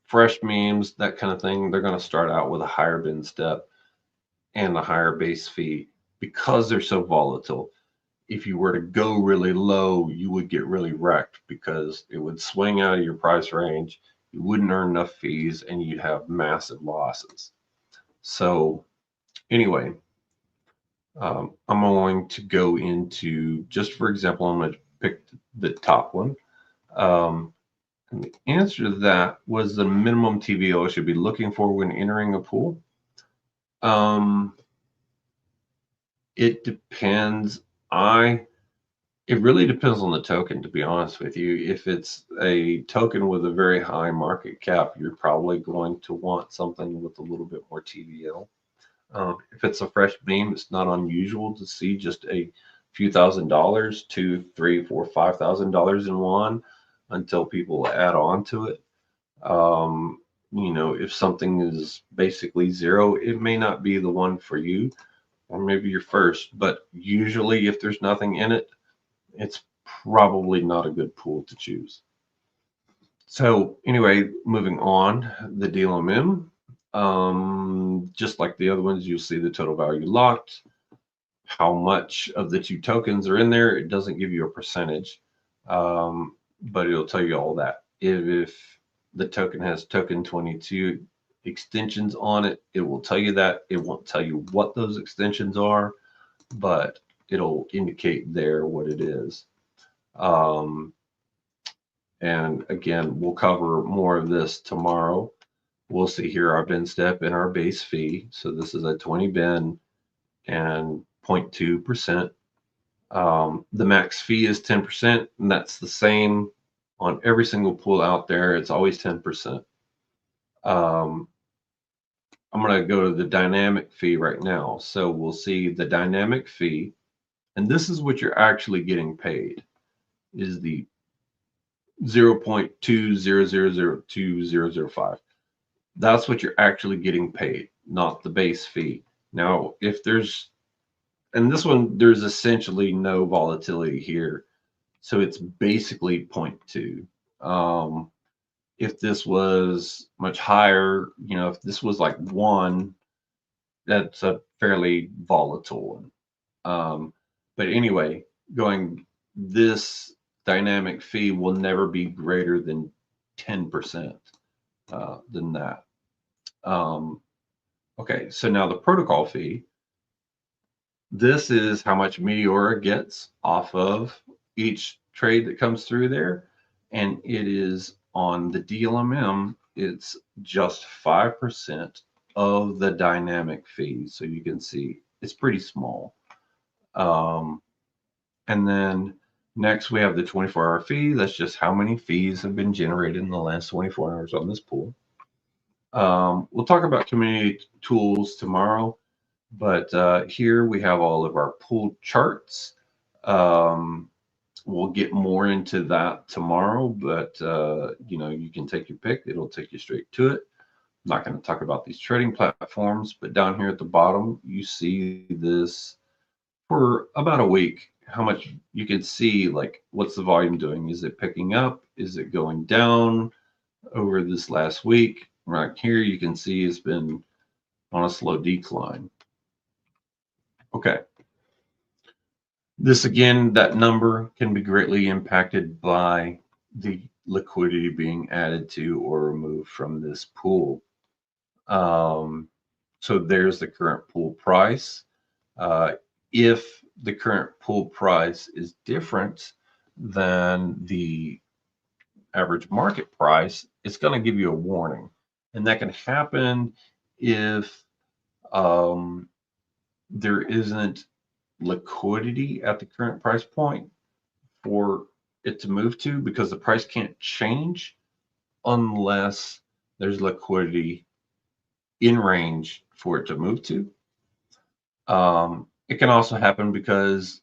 Speaker 2: fresh memes, that kind of thing, they're going to start out with a higher bin step and a higher base fee because they're so volatile. If you were to go really low, you would get really wrecked because it would swing out of your price range. You wouldn't earn enough fees and you'd have massive losses. So anyway, I'm going to go into, just for example, I'm going to pick the top one. And the answer to that was the minimum TVL should be looking for when entering a pool. It depends. It really depends on the token, to be honest with you. If it's a token with a very high market cap, you're probably going to want something with a little bit more TVL. If it's a fresh beam, it's not unusual to see just a few $1,000s, $2,000, $3,000, $4,000, $5,000 in one until people add on to it. You know, if something is basically zero, it may not be the one for you, or maybe your first, but usually if there's nothing in it, it's probably not a good pool to choose. So anyway, moving on, the DLMM, just like the other ones, you'll see the total value locked, how much of the 2 tokens are in there. It doesn't give you a percentage, but it'll tell you all that. If the token has token 22 extensions on it, it will tell you that. It won't tell you what those extensions are, but it'll indicate there what it is. And again, we'll cover more of this tomorrow. We'll see here our bin step and our base fee. So this is a 20 bin and 0.2%. The max fee is 10%, and that's the same on every single pool out there. It's always 10%. I'm going to go to the dynamic fee right now. So we'll see the dynamic fee, and this is what you're actually getting paid, is the 0.2000205. That's what you're actually getting paid, not the base fee. Now, if there's, and this one, there's essentially no volatility here. So it's basically 0.2. If this was much higher, you know, if this was like 1, that's a fairly volatile one. But anyway, this dynamic fee will never be greater than 10% than that. Okay, so now the protocol fee, this is how much Meteora gets off of each trade that comes through there. And it is on the DLMM, it's just 5% of the dynamic fee. So you can see it's pretty small. And then next we have the 24-hour fee. That's just how many fees have been generated in the last 24 hours on this pool. We'll talk about community tools tomorrow, but here we have all of our pool charts. We'll get more into that tomorrow, but you know, you can take your pick. It'll take you straight to it. I'm not going to talk about these trading platforms, but down here at the bottom, you see this for about a week, how much you can see, like, what's the volume doing? Is it picking up? Is it going down over this last week? Right here, you can see it's been on a slow decline. Okay. This again, that number can be greatly impacted by the liquidity being added to or removed from this pool. So there's the current pool price. If the current pool price is different than the average market price, it's going to give you a warning. And that can happen if there isn't liquidity at the current price point for it to move to, because the price can't change unless there's liquidity in range for it to move to. It can also happen because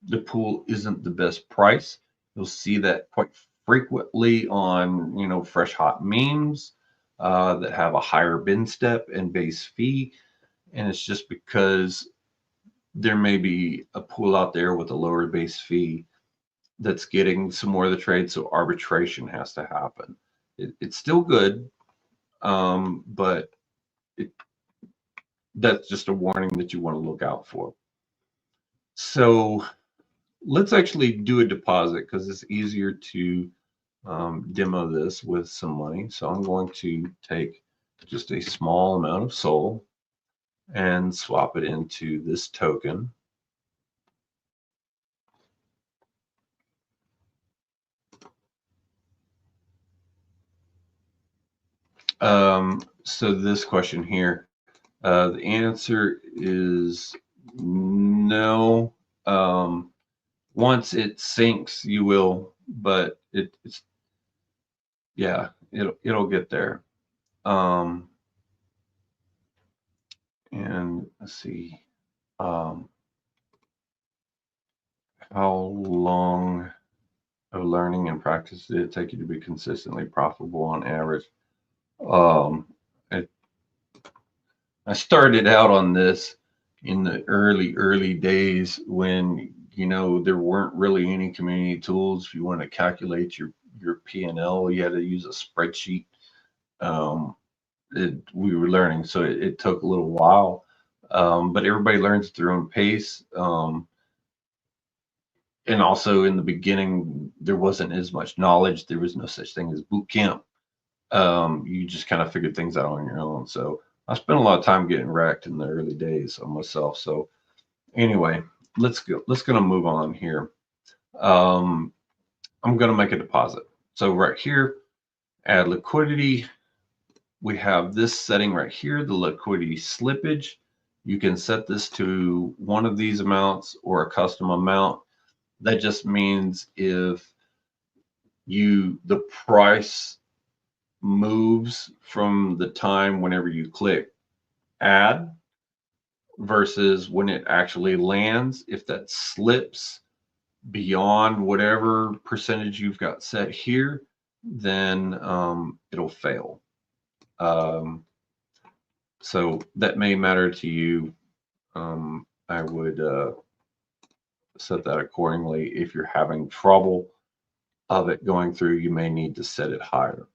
Speaker 2: the pool isn't the best price. You'll see that quite frequently on, you know, fresh hot memes that have a higher bin step and base fee. And it's just because there may be a pool out there with a lower base fee that's getting some more of the trade, so arbitration has to happen. It's still good, but that's just a warning that you want to look out for. So let's actually do a deposit because it's easier to demo this with some money. So I'm going to take just a small amount of SOL and swap it into this token. So this question here, the answer is no. Once it sinks, you will, but it's yeah, it'll get there. And let's see, how long of learning and practice did it take you to be consistently profitable on average? I started out on this in the early days when, you know, there weren't really any community tools. If you want to calculate your P&L, you had to use a spreadsheet. We were learning, so it took a little while, but everybody learns at their own pace. And also in the beginning, there wasn't as much knowledge. There was no such thing as Bootcamp. You just kind of figured things out on your own. So I spent a lot of time getting wrecked in the early days on myself. So anyway, let's gonna move on here. I'm gonna make a deposit. So right here, add liquidity. We have this setting right here, the liquidity slippage. You can set this to one of these amounts or a custom amount. That just means if the price moves from the time whenever you click add versus when it actually lands, if that slips beyond whatever percentage you've got set here, then it'll fail. So that may matter to you. I would set that accordingly. If you're having trouble of it going through, you may need to set it higher.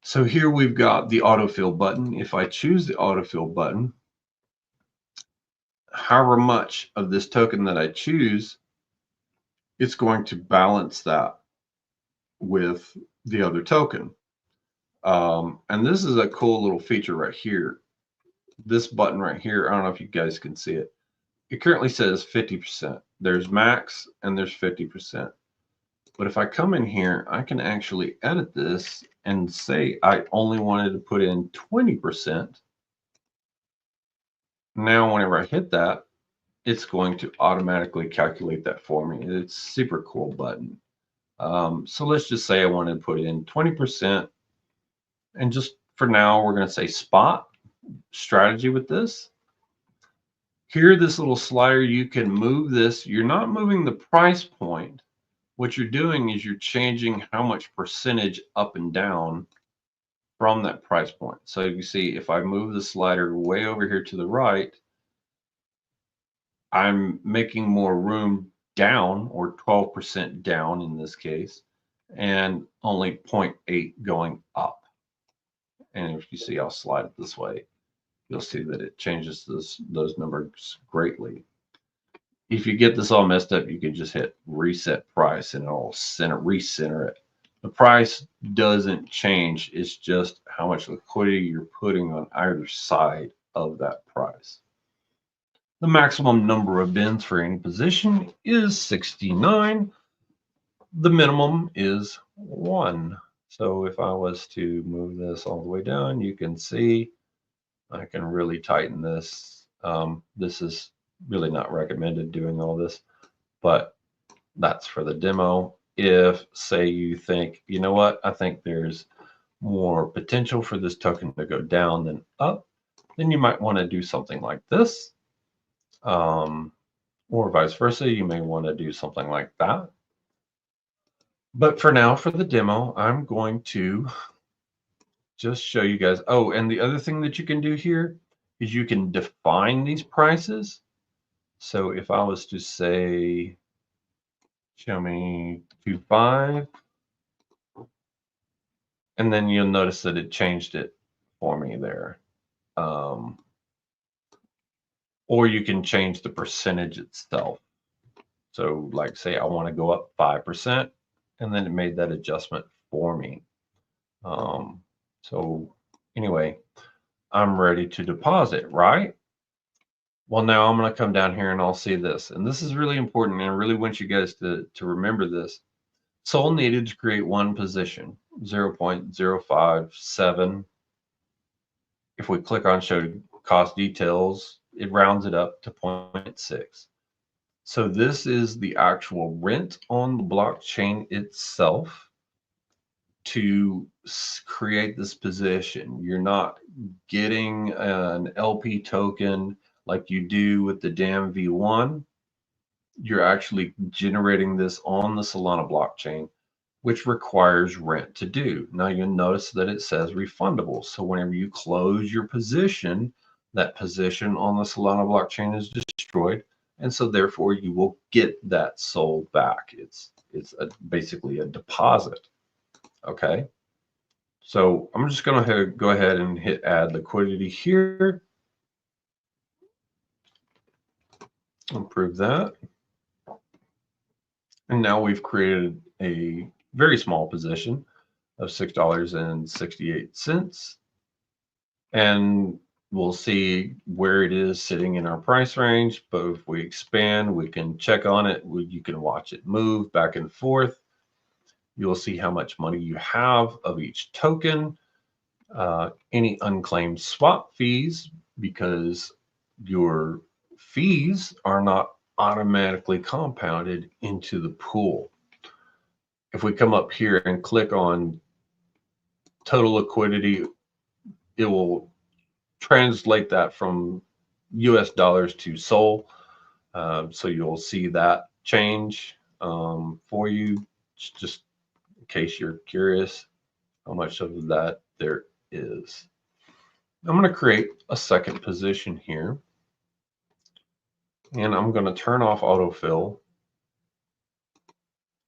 Speaker 2: So here we've got the autofill button. If I choose the autofill button, however much of this token that I choose, it's going to balance that with the other token. And this is a cool little feature right here. This button right here, I don't know if you guys can see it. It currently says 50%. There's max and there's 50%. But if I come in here, I can actually edit this and say I only wanted to put in 20%. Now, whenever I hit that, it's going to automatically calculate that for me. It's a super cool button. So let's just say I want to put in 20%. And just for now, we're going to say spot strategy with this. Here, this little slider, you can move this. You're not moving the price point. What you're doing is you're changing how much percentage up and down from that price point. So you see, if I move the slider way over here to the right, I'm making more room down, or 12% down in this case, and only 0.8 going up. And if you see, I'll slide it this way, you'll see that it changes those numbers greatly. If you get this all messed up, you can just hit reset price and it'll recenter it. The price doesn't change. It's just how much liquidity you're putting on either side of that price. The maximum number of bins for any position is 69. The minimum is 1. So if I was to move this all the way down, you can see I can really tighten this. This is really not recommended doing all this, but that's for the demo. If, say, you think, you know what, I think there's more potential for this token to go down than up, then you might want to do something like this. Or vice versa, you may want to do something like that. But for now, for the demo, I'm going to just show you guys. Oh, and the other thing that you can do here is you can define these prices. So if I was to say, show me 2.5, and then you'll notice that it changed it for me there. Or you can change the percentage itself. So like say I want to go up 5%, and then it made that adjustment for me. So anyway, I'm ready to deposit, right? Well, now I'm going to come down here and I'll see this. And this is really important, and I really want you guys to remember this. Sol needed to create one position, 0.057. If we click on show cost details, it rounds it up to 0.6. So this is the actual rent on the blockchain itself to create this position. You're not getting an LP token like you do with the DAM V1. You're actually generating this on the Solana blockchain, which requires rent to do. Now you'll notice that it says refundable. So whenever you close your position, that position on the Solana blockchain is destroyed. And so therefore you will get that SOL back. It's basically a deposit. Okay. So I'm just going to go ahead and hit add liquidity here. Improve that. And now we've created a very small position of $6.68. And we'll see where it is sitting in our price range. But if we expand, we can check on it. You can watch it move back and forth. You'll see how much money you have of each token, any unclaimed swap fees, because your fees are not automatically compounded into the pool. If we come up here and click on total liquidity, it will translate that from US dollars to SOL. So you'll see that change for you, just in case you're curious how much of that there is. I'm going to create a second position here. And I'm going to turn off autofill.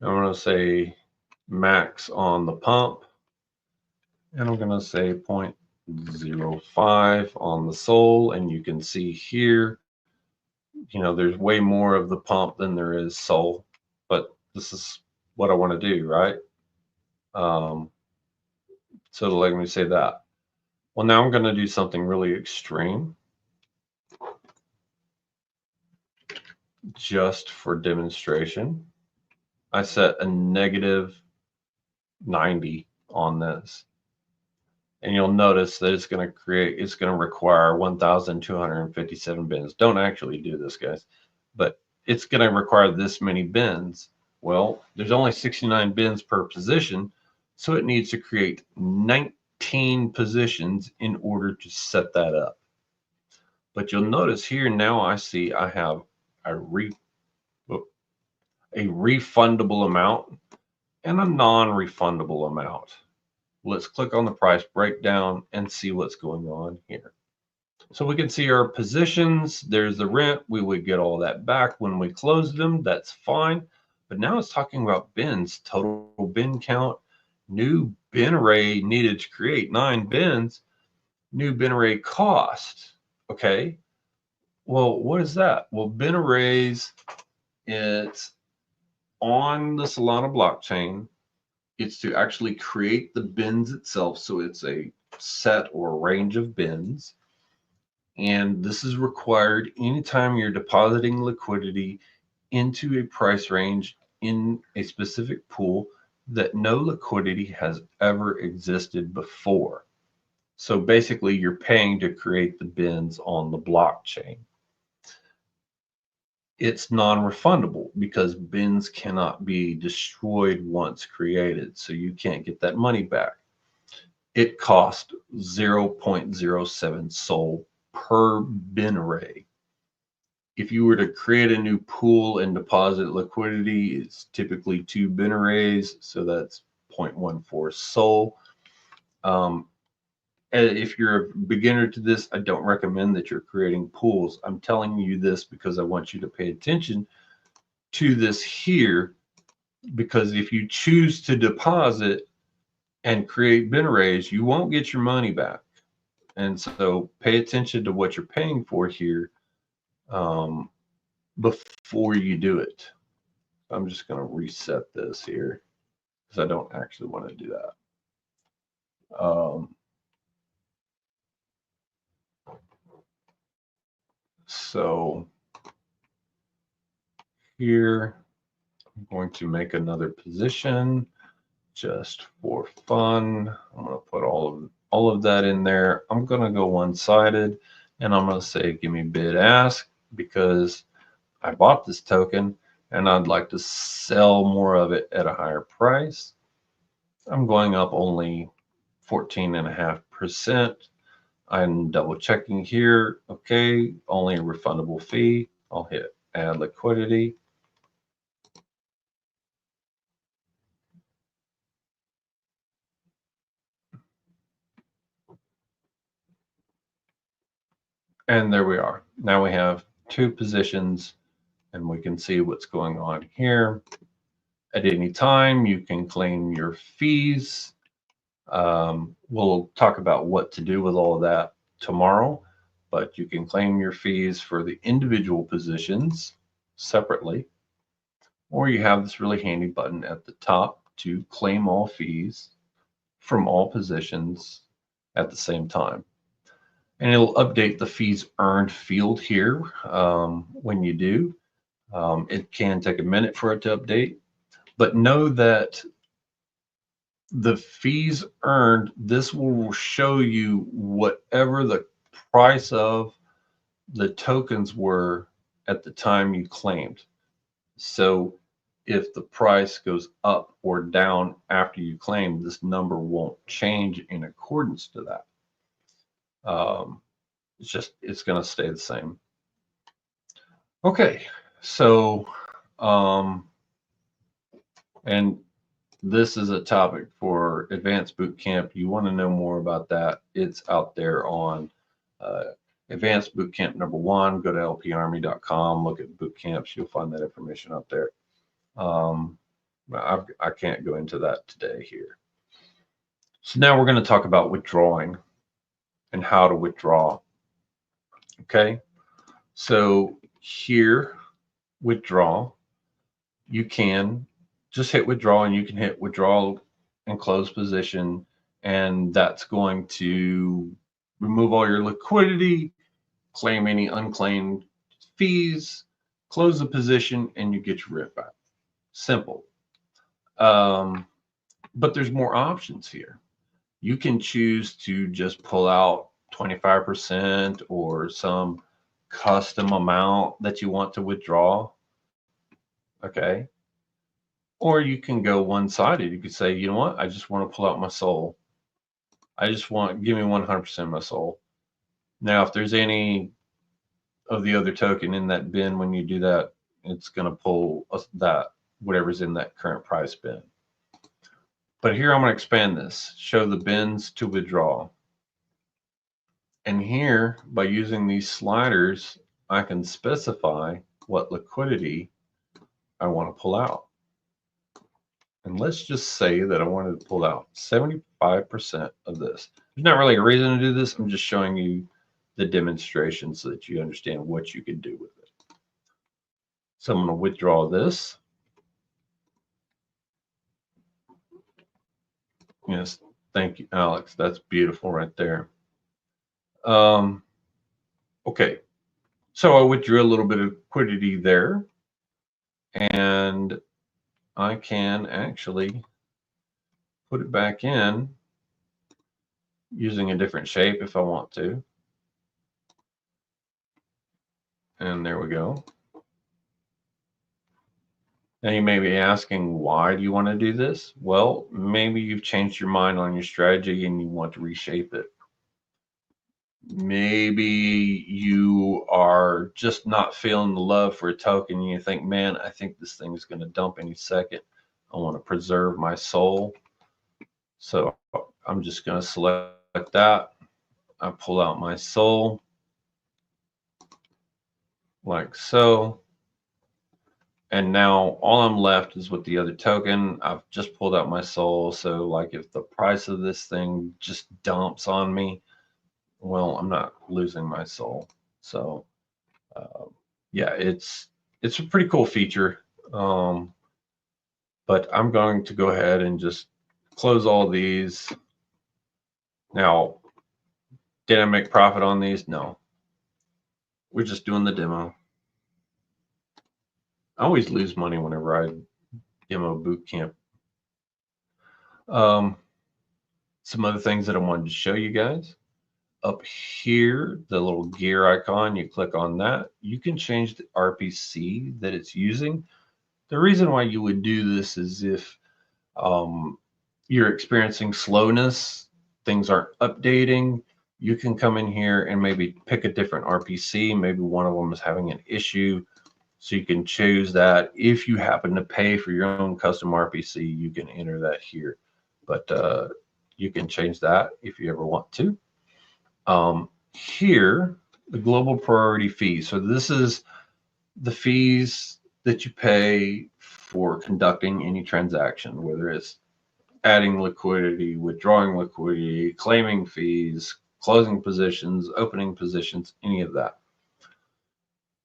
Speaker 2: I'm going to say max on the pump. And I'm going to say 0.05 on the SOL. And you can see here, you know, there's way more of the pump than there is SOL. But this is what I want to do, right? So let me say that. Well, now I'm going to do something really extreme just for demonstration. I set a negative 90 on this. And you'll notice that it's going to require 1,257 bins. Don't actually do this, guys, but it's going to require this many bins. Well, there's only 69 bins per position, so it needs to create 19 positions in order to set that up. But you'll notice here now I see I have a refundable amount and a non-refundable amount. Let's click on the price breakdown and see what's going on here. So we can see our positions. There's the rent. We would get all that back when we close them. That's fine. But now it's talking about bins, total bin count, new bin array needed to create 9 bins, new bin array cost. Okay. Well, what is that? Well, bin arrays, it's on the Solana blockchain. It's to actually create the bins itself. So it's a set or range of bins. And this is required anytime you're depositing liquidity into a price range in a specific pool that no liquidity has ever existed before. So basically, you're paying to create the bins on the blockchain. It's non-refundable because bins cannot be destroyed once created, so you can't get that money back. It costs 0.07 SOL per bin array. If you were to create a new pool and deposit liquidity, it's typically 2 bin arrays, so that's 0.14 SOL. If you're a beginner to this, I don't recommend that you're creating pools. I'm telling you this because I want you to pay attention to this here, because if you choose to deposit and create bin arrays, you won't get your money back. And so pay attention to what you're paying for here before you do it. I'm just going to reset this here because I don't actually want to do that. So here, I'm going to make another position just for fun. I'm going to put all of that in there. I'm going to go one-sided, and I'm going to say, give me bid ask, because I bought this token and I'd like to sell more of it at a higher price. I'm going up only 14.5%. I'm double checking here. Okay, only a refundable fee. I'll hit add liquidity. And there we are. Now we have 2 positions and we can see what's going on here. At any time, you can claim your fees. We'll talk about what to do with all of that tomorrow, but you can claim your fees for the individual positions separately, or you have this really handy button at the top to claim all fees from all positions at the same time. And it'll update the fees earned field here when you do. It can take a minute for it to update, but know that the fees earned, this will show you whatever the price of the tokens were at the time you claimed. So if the price goes up or down after you claim, this number won't change in accordance to that. It's going to stay the same. Okay, so and this is a topic for Advanced Bootcamp. You want to know more about that, it's out there on Advanced Bootcamp #1. Go to lparmy.com, look at bootcamps, you'll find that information up there. I can't go into that today here. So now we're going to talk about withdrawing and how to withdraw. Okay, so here, withdraw, you can just hit withdraw, and you can hit withdraw and close position and that's going to remove all your liquidity, claim any unclaimed fees, close the position, and you get your RIP back. Simple. But there's more options here. You can choose to just pull out 25% or some custom amount that you want to withdraw. Okay. Or you can go one-sided. You could say, you know what? I just want to pull out my soul. I just want, give me 100% of my soul. Now, if there's any of the other token in that bin when you do that, it's going to pull that, whatever's in that current price bin. But here I'm going to expand this, show the bins to withdraw. And here, by using these sliders, I can specify what liquidity I want to pull out. And let's just say that I wanted to pull out 75% of this. There's not really a reason to do this. I'm just showing you the demonstration so that you understand what you can do with it. So I'm going to withdraw this. Yes, thank you, Alex. That's beautiful right there. Okay, so I withdrew a little bit of liquidity there, and I can actually put it back in using a different shape if I want to. And there we go. Now you may be asking, why do you want to do this? Well, maybe you've changed your mind on your strategy and you want to reshape it. Maybe you are just not feeling the love for a token and you think, man, I think this thing is going to dump any second. I want to preserve my soul. So I'm just going to select that. I pull out my soul like so. And now all I'm left is with the other token. I've just pulled out my soul. So like if the price of this thing just dumps on me, well, I'm not losing my soul. So yeah, it's a pretty cool feature. But I'm going to go ahead and just close all these. Now, did I make profit on these? No. We're just doing the demo. I always lose money whenever I demo Bootcamp. Some other things that I wanted to show you guys. Up here, the little gear icon, you click on that. You can change the RPC that it's using. The reason why you would do this is if you're experiencing slowness, things aren't updating, you can come in here and maybe pick a different RPC. Maybe one of them is having an issue. So you can choose that. If you happen to pay for your own custom RPC, you can enter that here. But you can change that if you ever want to. Here, the global priority fee. So this is the fees that you pay for conducting any transaction, whether it's adding liquidity, withdrawing liquidity, claiming fees, closing positions, opening positions, any of that.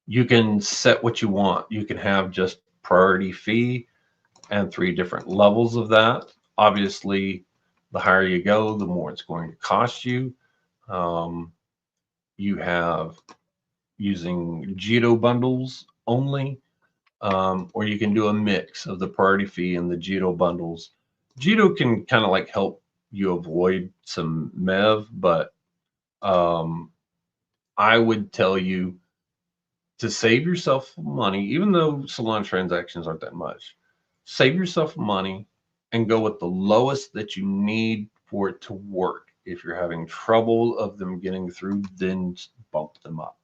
Speaker 2: You can set what you want. You can have just priority fee and 3 different levels of that. Obviously, the higher you go, the more it's going to cost you. You have using Jito bundles only, or you can do a mix of the priority fee and the Jito bundles. Jito can kind of like help you avoid some MEV, but I would tell you to save yourself money, even though Solana transactions aren't that much, save yourself money and go with the lowest that you need for it to work. If you're having trouble of them getting through, then bump them up.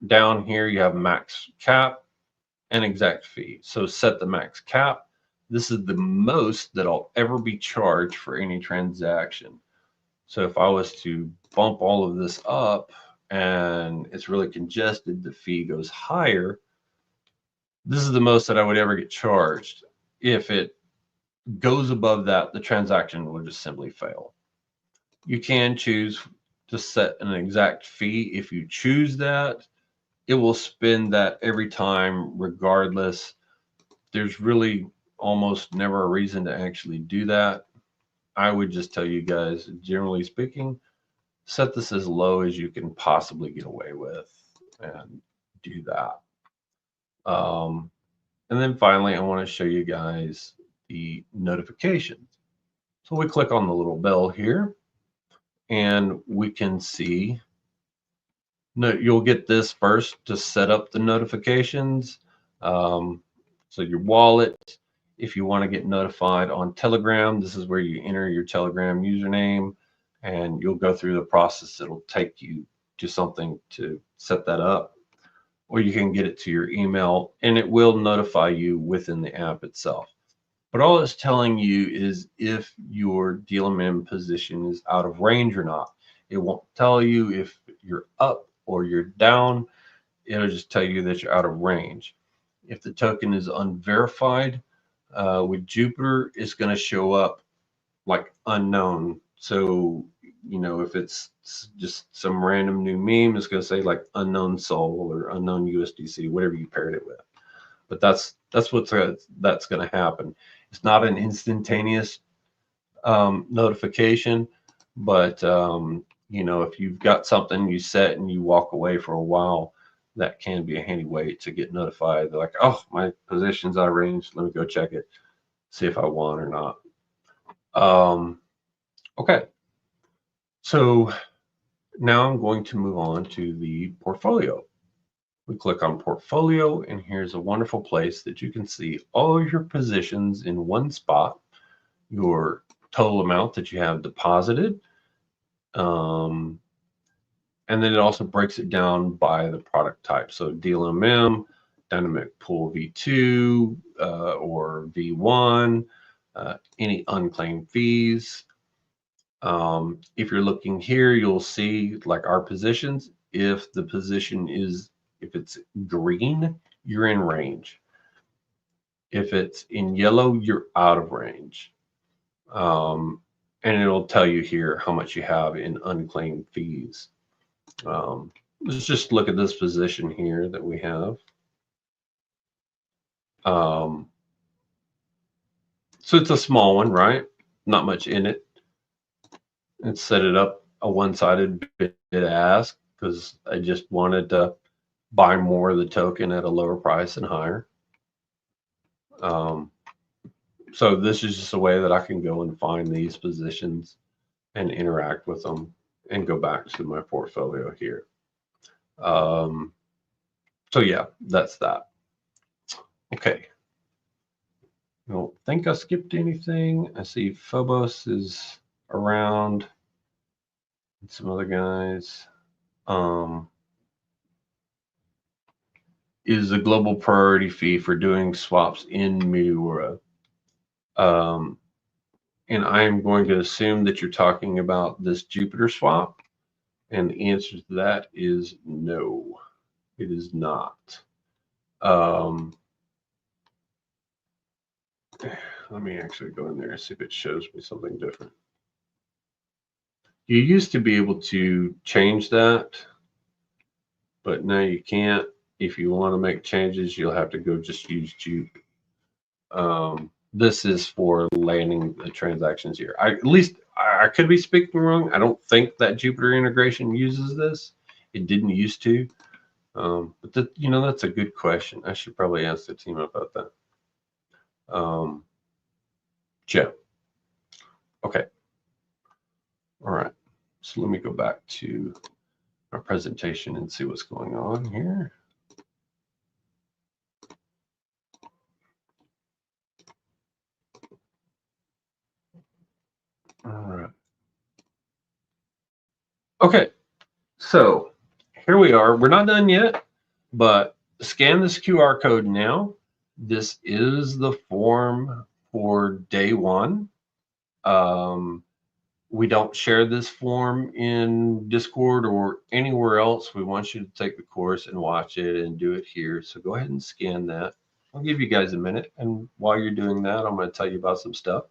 Speaker 2: Down here, you have max cap and exact fee. So set the max cap. This is the most that I'll ever be charged for any transaction. So if I was to bump all of this up and it's really congested, the fee goes higher. This is the most that I would ever get charged. If it goes above that, the transaction will just simply fail. You can choose to set an exact fee. If you choose that, it will spend that every time regardless. There's really almost never a reason to actually do that. I would just tell you guys, generally speaking, set this as low as you can possibly get away with and do that. And then finally, I want to show you guys the notifications. So we click on the little bell here and we can see, no, you'll get this first to set up the notifications. So your wallet, if you want to get notified on Telegram, this is where you enter your Telegram username and you'll go through the process. It'll take you to something to set that up, or you can get it to your email and it will notify you within the app itself. But all it's telling you is if your DLMM position is out of range or not. It won't tell you if you're up or you're down. It'll just tell you that you're out of range. If the token is unverified, with Jupiter, it's going to show up like unknown. So, you know, if it's just some random new meme, it's going to say like unknown Sol or unknown USDC, whatever you paired it with. But that's what's that's going to happen. It's not an instantaneous notification, but you know, if you've got something you set and you walk away for a while, that can be a handy way to get notified. They're like, oh, my position's out of range. Let me go check it, see if I won or not. Okay, so now I'm going to move on to the portfolio. We click on portfolio and here's a wonderful place that you can see all your positions in one spot, your total amount that you have deposited, and then it also breaks it down by the product type. So DLMM, dynamic pool V2 or V1, any unclaimed fees. If you're looking here, you'll see like our positions. If the position is, if it's green, you're in range. If it's in yellow, you're out of range. And it'll tell you here how much you have in unclaimed fees. Let's just look at this position here that we have. So it's a small one, right? Not much in it. Let's set it up a one-sided bid ask because I just wanted to buy more of the token at a lower price and higher. So this is just a way that I can go and find these positions and interact with them and go back to my portfolio here. So yeah, that's that. Okay. I don't think I skipped anything. I see Phobos is around and some other guys. Is the global priority fee for doing swaps in Meteora. And I am going to assume that you're talking about this Jupiter swap. And the answer to that is no, it is not. Let me actually go in there and see if it shows me something different. You used to be able to change that, but now you can't. If you want to make changes, you'll have to go just use Jupe. This is for landing the transactions here. At least I could be speaking wrong. I don't think that Jupiter integration uses this. It didn't used to. But you know, that's a good question. I should probably ask the team about that. Joe. Okay. All right. So let me go back to our presentation and see what's going on here. All right. Okay. So here we are. We're not done yet, but scan this QR code now. This is the form for day one. We don't share this form in Discord or anywhere else. We want you to take the course and watch it and do it here. So go ahead and scan that. I'll give you guys a minute. And while you're doing that, I'm going to tell you about some stuff.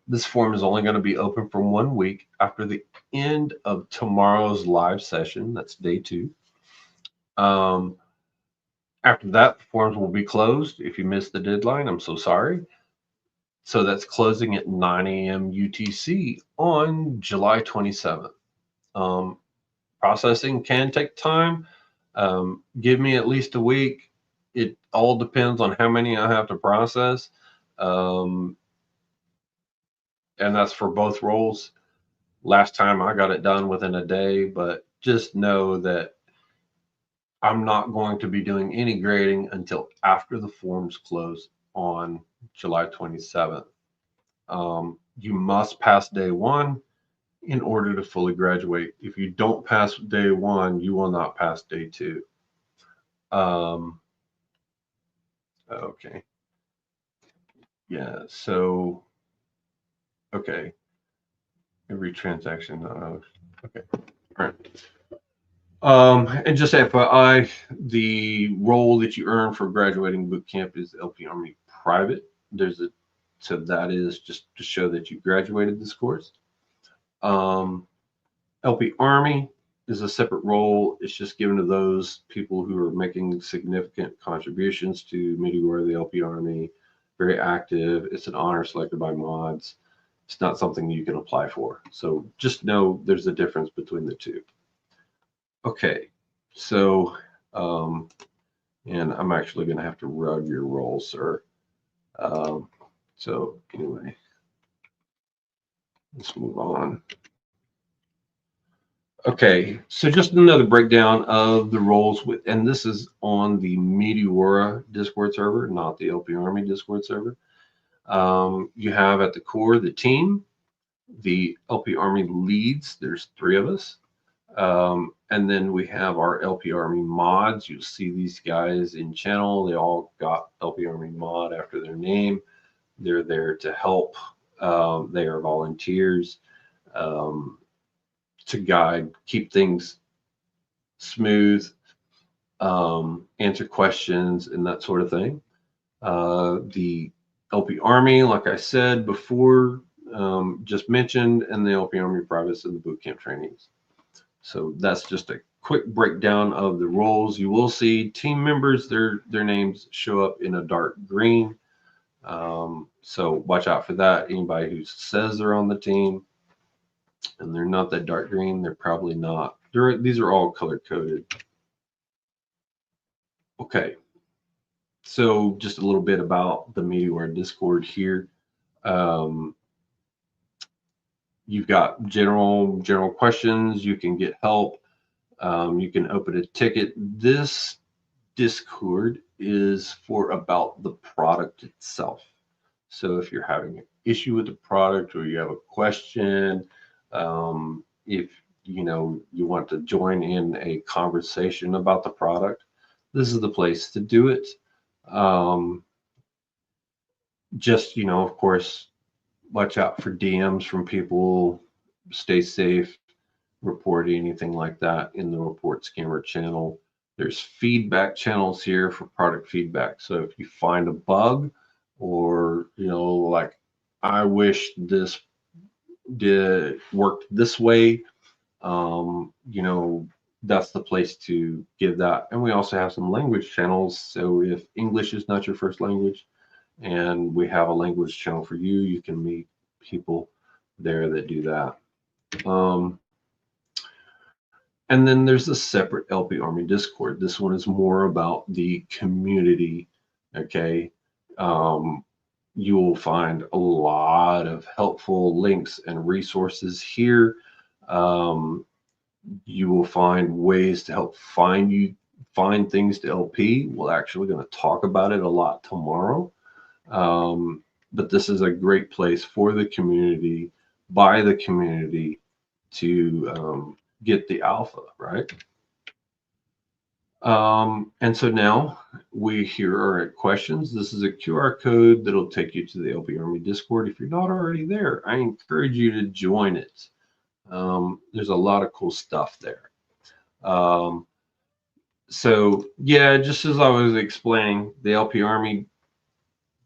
Speaker 2: This form is only going to be open for 1 week after the end of tomorrow's live session. That's day 2. After that, the forms will be closed. If you missed the deadline, I'm so sorry. So that's closing at 9 a.m. UTC on July 27th. Processing can take time. Give me at least a week. It all depends on how many I have to process. And that's for both roles. Last time I got it done within a day, but just know that I'm not going to be doing any grading until after the forms close on July 27th. You must pass day one in order to fully graduate. If you don't pass day one, you will not pass day two. Okay. Yeah, so, okay. Every transaction. Okay. All right. And just FYI, the role that you earn for graduating bootcamp is LP Army Private. So that is just to show that you graduated this course. LP Army is a separate role. It's just given to those people who are making significant contributions to Meteora, the LP Army, very active. It's an honor selected by mods. It's not something you can apply for. So just know there's a difference between the two. Okay, so, and I'm actually going to have to rug your roll, sir. So anyway, let's move on. Okay, so just another breakdown of the roles with, and this is on the Meteora Discord server, not the LP Army Discord server. You have at the core the team, the LP Army leads. There's 3 of us. And then we have our LP Army mods. You'll see these guys in channel. They all got LP Army mod after their name. They're there to help. They are volunteers to guide, keep things smooth, answer questions, and that sort of thing. The LP Army, like I said before, just mentioned, and the LP Army Privates and the bootcamp trainings. So that's just a quick breakdown of the roles. You will see team members, their names show up in a dark green. So watch out for that. Anybody who says they're on the team and they're not that dark green, they're probably not. These are all color coded. Okay. So just a little bit about the Meteora Discord here. You've got general questions. You can get help. You can open a ticket. This Discord is for about the product itself. So if you're having an issue with the product or you have a question, if you want to join in a conversation about the product, this is the place to do it. Just, of course, watch out for DMs from people, stay safe, report anything like that in the report scammer channel. There's feedback channels here for product feedback. So if you find a bug or, like, I wish this worked this way, that's the place to give that. And we also have some language channels. So if English is not your first language and we have a language channel for you, you can meet people there that do that. And then there's a separate LP Army Discord. This one is more about the community. Okay. You will find a lot of helpful links and resources here. You will find ways to help find things to LP. We're actually going to talk about it a lot tomorrow. But this is a great place for the community, by the community, to get the alpha, right? And so now we here are at questions. This is a QR code that'll take you to the LP Army Discord. If you're not already there, I encourage you to join it. There's a lot of cool stuff there. So yeah, just as I was explaining, the LP Army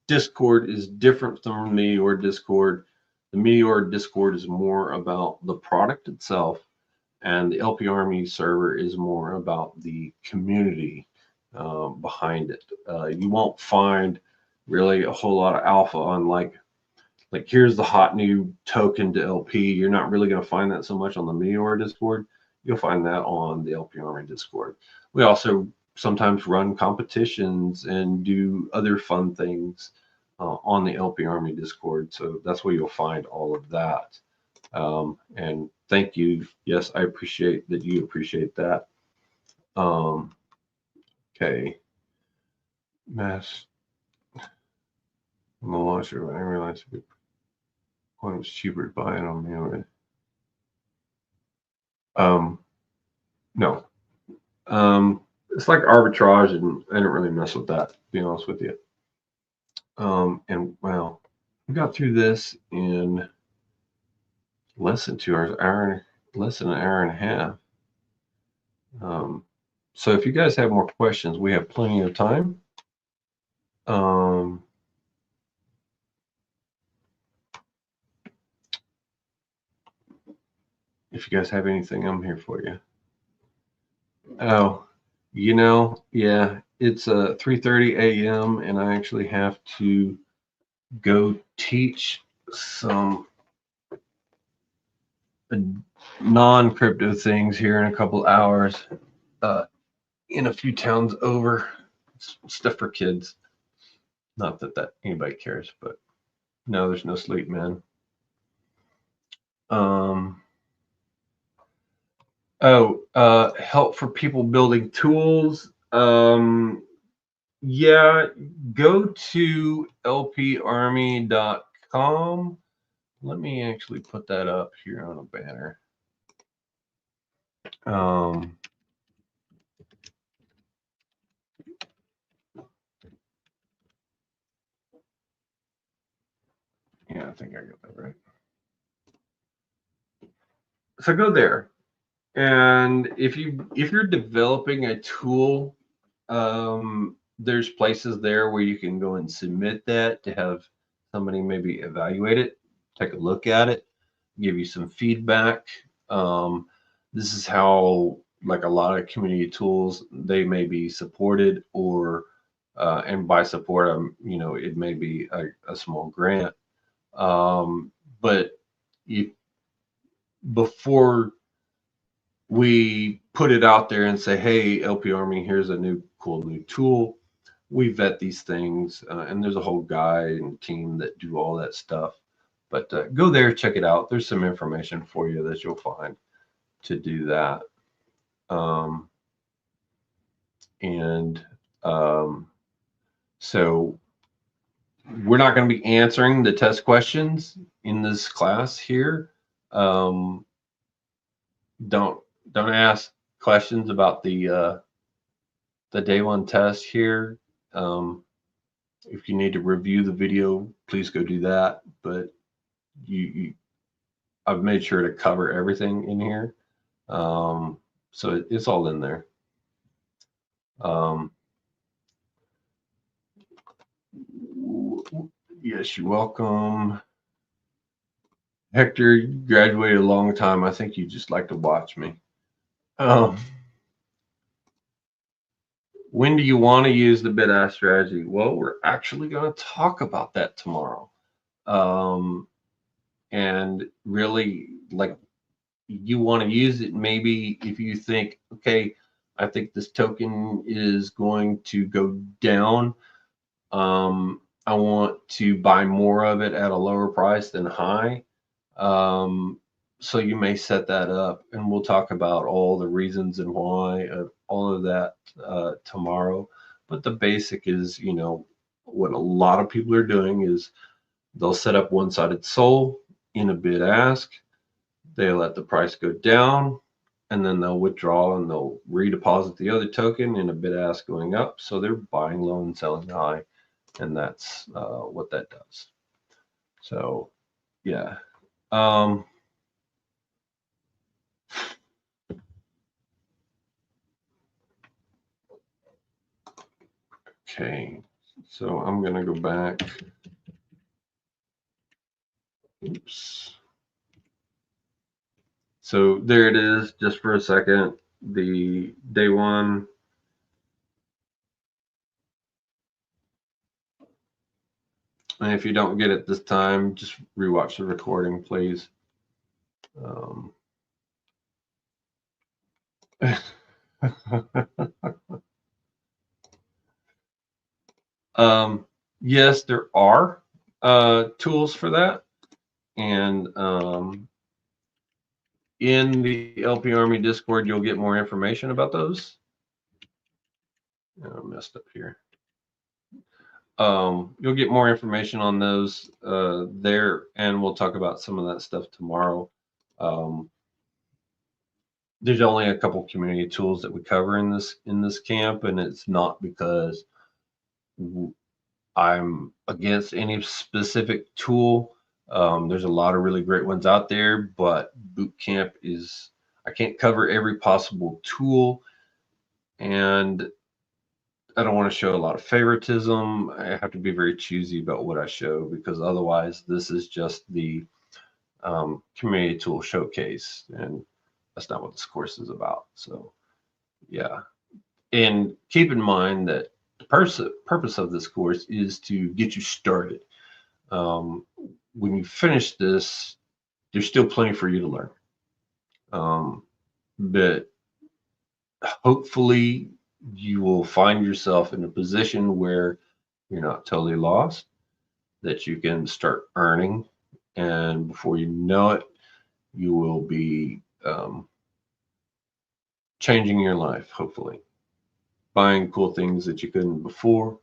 Speaker 2: Discord is different from the Meteora Discord. The Meteora Discord is more about the product itself, and the LP Army server is more about the community behind it. You won't find really a whole lot of alpha on like like here's the hot new token to LP. You're not really going to find that so much on the Meteora Discord. You'll find that on the LP Army Discord. We also sometimes run competitions and do other fun things on the LP Army Discord. So that's where you'll find all of that. And thank you. Yes, I appreciate that you appreciate that. Okay. Mass. I'm a launcher when I realized it was cheaper to buy it on the no. It's like arbitrage, and I don't really mess with that, to be honest with you. And well, we got through this in less than 2 hours, less than an hour and a half. So if you guys have more questions, we have plenty of time. If you guys have anything, I'm here for you. Oh, yeah, it's 3:30 a.m. and I actually have to go teach some non-crypto things here in a couple hours in a few towns over. It's stuff for kids. Not that anybody cares, but no, there's no sleep, man. Help for people building tools. Yeah, go to lparmy.com. Let me actually put that up here on a banner. Yeah, I think I got that right. So go there, and if you're developing a tool, there's places there where you can go and submit that to have somebody maybe evaluate it, take a look at it, give you some feedback. This is how, like a lot of community tools, they may be supported, or and by support, it may be a small grant. But before we put it out there and say, hey, LP Army, here's a cool new tool, we vet these things, and there's a whole guy and team that do all that stuff. But go there, check it out. There's some information for you that you'll find to do that. So we're not going to be answering the test questions in this class here. Don't ask questions about the day one test here. If you need to review the video, please go do that. But I've made sure to cover everything in here, so it's all in there. Yes, you're welcome. Hector, you graduated a long time. I think you just like to watch me. When do you want to use the bid-ask strategy? Well, we're actually going to talk about that tomorrow. And really, like, you want to use it maybe if you think, okay, I think this token is going to go down. I want to buy more of it at a lower price than high. So you may set that up, and we'll talk about all the reasons and why of all of that tomorrow. But the basic is, what a lot of people are doing is they'll set up one-sided SOL in a bid ask. They let the price go down, and then they'll withdraw and they'll redeposit the other token in a bid ask going up. So they're buying low and selling high, and that's what that does. So yeah. Okay, so I'm going to go back. Oops. So there it is, just for a second, the day one. And if you don't get it this time, just rewatch the recording, please. Yes, there are tools for that. And in the LP Army Discord, you'll get more information about those. I messed up here. You'll get more information on those there, and we'll talk about some of that stuff tomorrow. There's only a couple community tools that we cover in this camp, and it's not because I'm against any specific tool. There's a lot of really great ones out there, but Bootcamp is, I can't cover every possible tool, and I don't want to show a lot of favoritism. I have to be very choosy about what I show, because otherwise this is just the community tool showcase, and that's not what this course is about. So yeah, and keep in mind that the purpose of this course is to get you started. When you finish this, there's still plenty for you to learn, but hopefully you will find yourself in a position where you're not totally lost, that you can start earning, and before you know it, you will be changing your life, hopefully. Buying cool things that you couldn't before.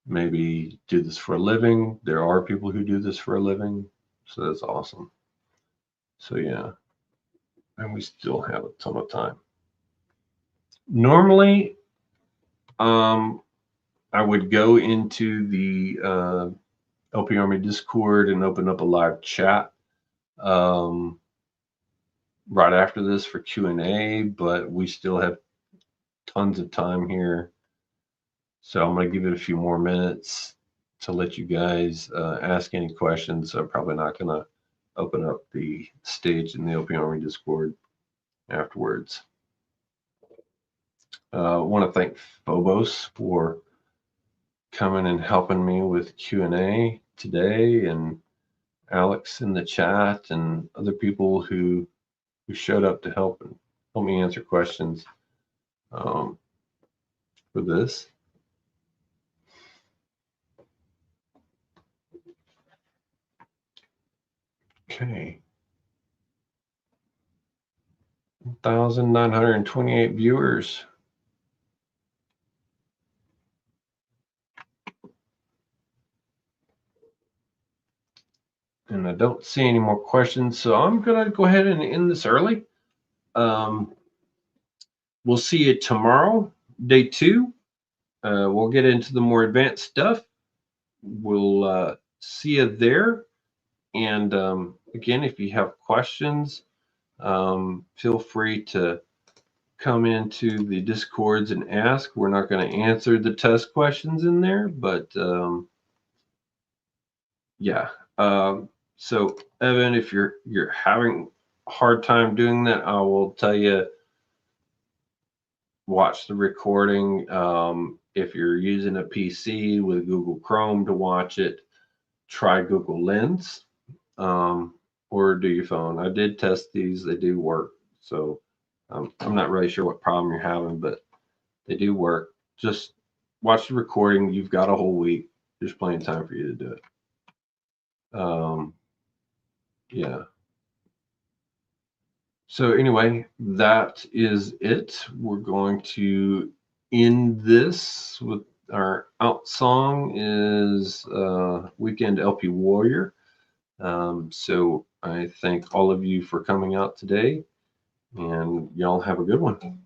Speaker 2: Maybe do this for a living. There are people who do this for a living, so that's awesome. So yeah, and we still have a ton of time. Normally, I would go into the LP Army Discord and open up a live chat right after this for Q&A, but we still have tons of time here. So I'm going to give it a few more minutes to let you guys ask any questions. I'm probably not going to open up the stage in the LP Army Discord afterwards. I want to thank Phobos for coming and helping me with Q&A today, and Alex in the chat, and other people who showed up to help me answer questions for this. Okay. 1,928 viewers. And I don't see any more questions, so I'm going to go ahead and end this early. We'll see you tomorrow, day 2. We'll get into the more advanced stuff. We'll see you there. And again, if you have questions, feel free to come into the Discords and ask. We're not going to answer the test questions in there, but yeah. So Evan, if you're having a hard time doing that, I will tell you, watch the recording. If you're using a PC with Google Chrome to watch it, try Google Lens, or do your phone. I did test these, they do work. So I'm not really sure what problem you're having, but they do work. Just watch the recording. You've got a whole week. There's plenty of time for you to do it. Yeah. So anyway, that is it. We're going to end this with our out song is Weekend LP Warrior. So I thank all of you for coming out today, and y'all have a good one.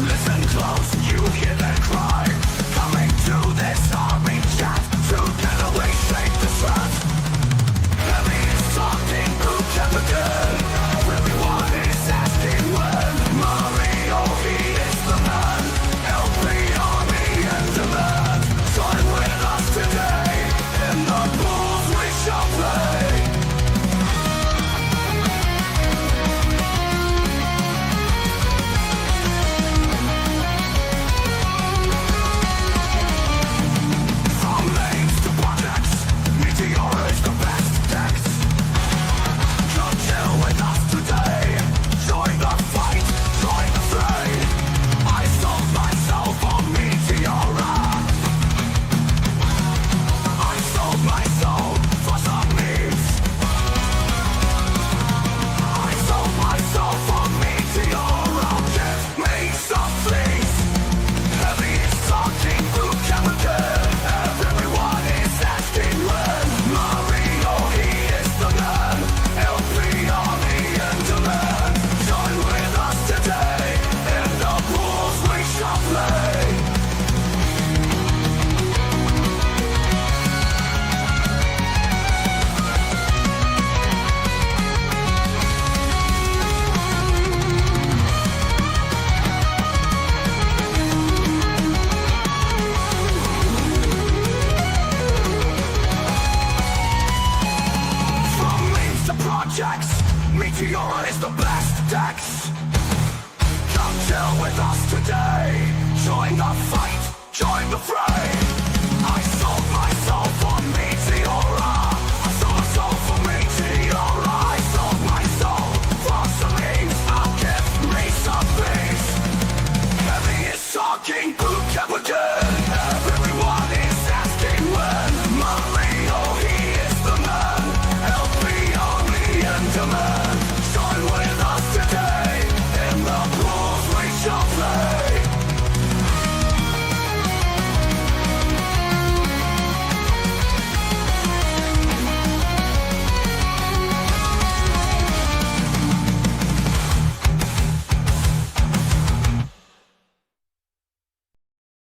Speaker 1: Listen close, you hear that cry. Join the fray.